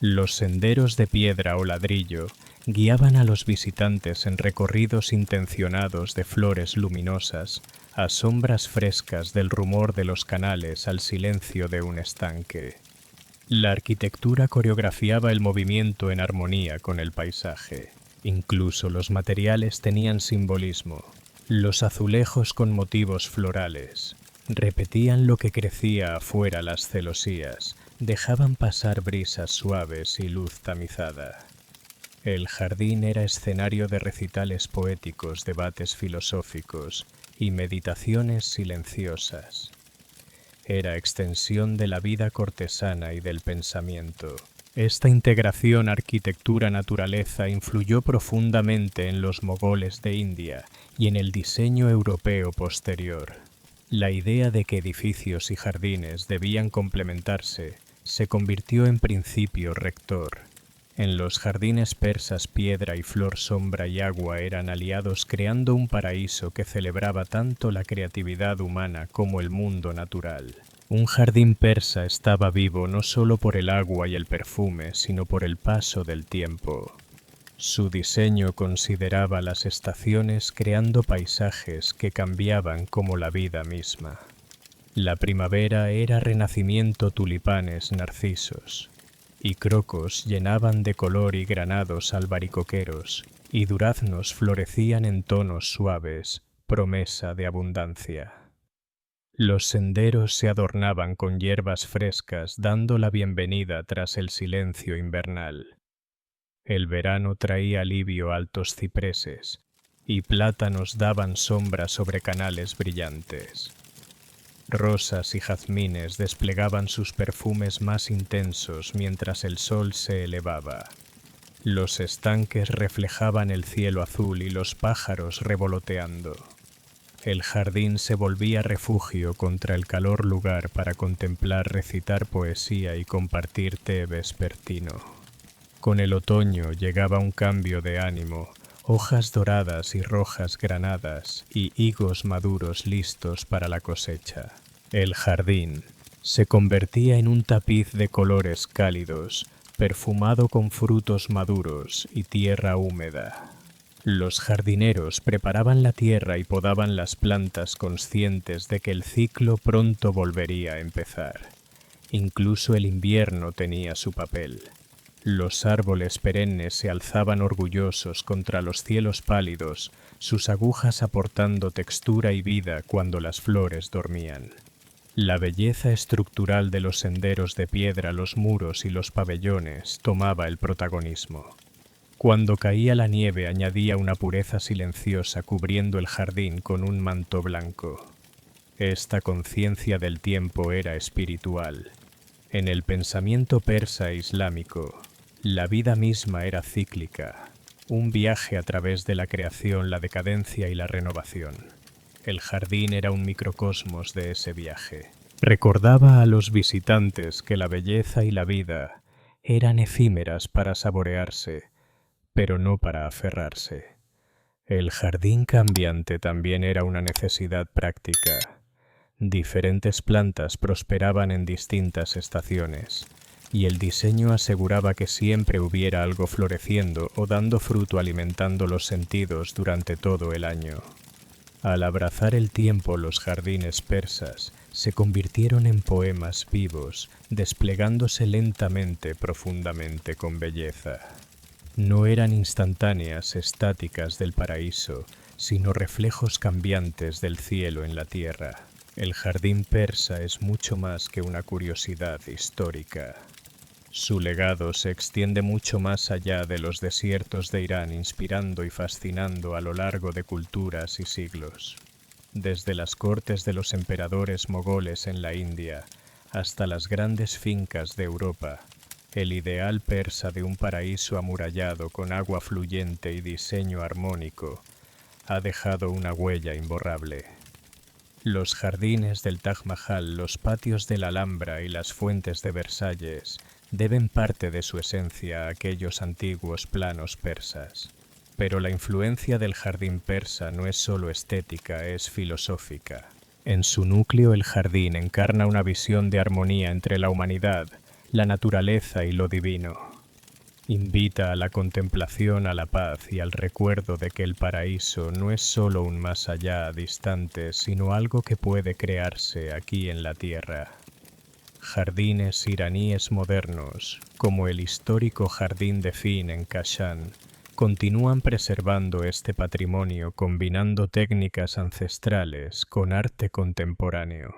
Los senderos de piedra o ladrillo guiaban a los visitantes en recorridos intencionados de flores luminosas, a sombras frescas del rumor de los canales, al silencio de un estanque. La arquitectura coreografiaba el movimiento en armonía con el paisaje. Incluso los materiales tenían simbolismo. Los azulejos con motivos florales repetían lo que crecía afuera las celosías, dejaban pasar brisas suaves y luz tamizada. El jardín era escenario de recitales poéticos, debates filosóficos y meditaciones silenciosas. Era extensión de la vida cortesana y del pensamiento. Esta integración arquitectura-naturaleza influyó profundamente en los mogoles de India y en el diseño europeo posterior. La idea de que edificios y jardines debían complementarse se convirtió en principio rector. En los jardines persas piedra y flor, sombra y agua eran aliados, creando un paraíso que celebraba tanto la creatividad humana como el mundo natural. Un jardín persa estaba vivo no solo por el agua y el perfume, sino por el paso del tiempo. Su diseño consideraba las estaciones, creando paisajes que cambiaban como la vida misma. La primavera era renacimiento, tulipanes, narcisos y crocos llenaban de color y granados albaricoqueros, y duraznos florecían en tonos suaves, promesa de abundancia. Los senderos se adornaban con hierbas frescas, dando la bienvenida tras el silencio invernal. El verano traía alivio a altos cipreses, y plátanos daban sombra sobre canales brillantes. Rosas y jazmines desplegaban sus perfumes más intensos mientras el sol se elevaba. Los estanques reflejaban el cielo azul y los pájaros revoloteando. El jardín se volvía refugio contra el calor, lugar para contemplar, recitar poesía y compartir té vespertino. Con el otoño llegaba un cambio de ánimo, hojas doradas y rojas granadas y higos maduros listos para la cosecha. El jardín se convertía en un tapiz de colores cálidos, perfumado con frutos maduros y tierra húmeda. Los jardineros preparaban la tierra y podaban las plantas, conscientes de que el ciclo pronto volvería a empezar. Incluso el invierno tenía su papel. Los árboles perennes se alzaban orgullosos contra los cielos pálidos, sus agujas aportando textura y vida cuando las flores dormían. La belleza estructural de los senderos de piedra, los muros y los pabellones tomaba el protagonismo. Cuando caía la nieve añadía una pureza silenciosa, cubriendo el jardín con un manto blanco. Esta conciencia del tiempo era espiritual. En el pensamiento persa e islámico, la vida misma era cíclica, un viaje a través de la creación, la decadencia y la renovación. El jardín era un microcosmos de ese viaje. Recordaba a los visitantes que la belleza y la vida eran efímeras para saborearse, pero no para aferrarse. El jardín cambiante también era una necesidad práctica. Diferentes plantas prosperaban en distintas estaciones, y el diseño aseguraba que siempre hubiera algo floreciendo o dando fruto, alimentando los sentidos durante todo el año. Al abrazar el tiempo, los jardines persas se convirtieron en poemas vivos, desplegándose lentamente, profundamente, con belleza. No eran instantáneas, estáticas del paraíso, sino reflejos cambiantes del cielo en la tierra. El jardín persa es mucho más que una curiosidad histórica. Su legado se extiende mucho más allá de los desiertos de Irán, inspirando y fascinando a lo largo de culturas y siglos. Desde las cortes de los emperadores mogoles en la India hasta las grandes fincas de Europa, el ideal persa de un paraíso amurallado con agua fluyente y diseño armónico ha dejado una huella imborrable. Los jardines del Taj Mahal, los patios de la Alhambra y las fuentes de Versalles deben parte de su esencia a aquellos antiguos planos persas. Pero la influencia del jardín persa no es solo estética, es filosófica. En su núcleo, el jardín encarna una visión de armonía entre la humanidad, la naturaleza y lo divino. Invita a la contemplación, a la paz y al recuerdo de que el paraíso no es solo un más allá distante, sino algo que puede crearse aquí en la tierra. Jardines iraníes modernos, como el histórico jardín de Fin en Kashan, continúan preservando este patrimonio combinando técnicas ancestrales con arte contemporáneo.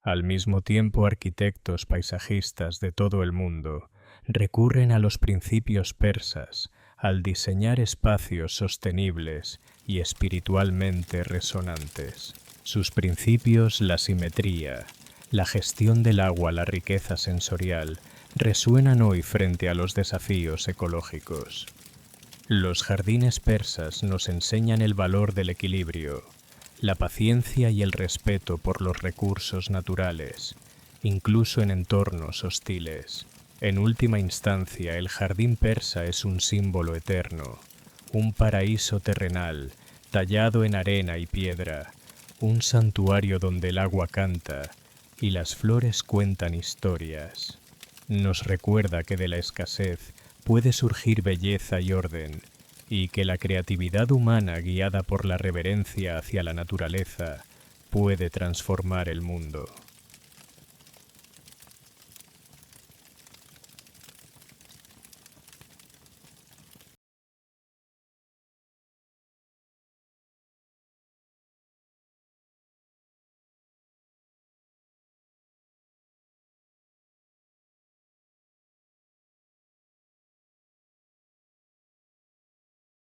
Al mismo tiempo, arquitectos paisajistas de todo el mundo recurren a los principios persas al diseñar espacios sostenibles y espiritualmente resonantes. Sus principios, la simetría, la gestión del agua, la riqueza sensorial, resuenan hoy frente a los desafíos ecológicos. Los jardines persas nos enseñan el valor del equilibrio, la paciencia y el respeto por los recursos naturales, incluso en entornos hostiles. En última instancia, el jardín persa es un símbolo eterno, un paraíso terrenal, tallado en arena y piedra, un santuario donde el agua canta y las flores cuentan historias. Nos recuerda que de la escasez puede surgir belleza y orden, y que la creatividad humana guiada por la reverencia hacia la naturaleza puede transformar el mundo.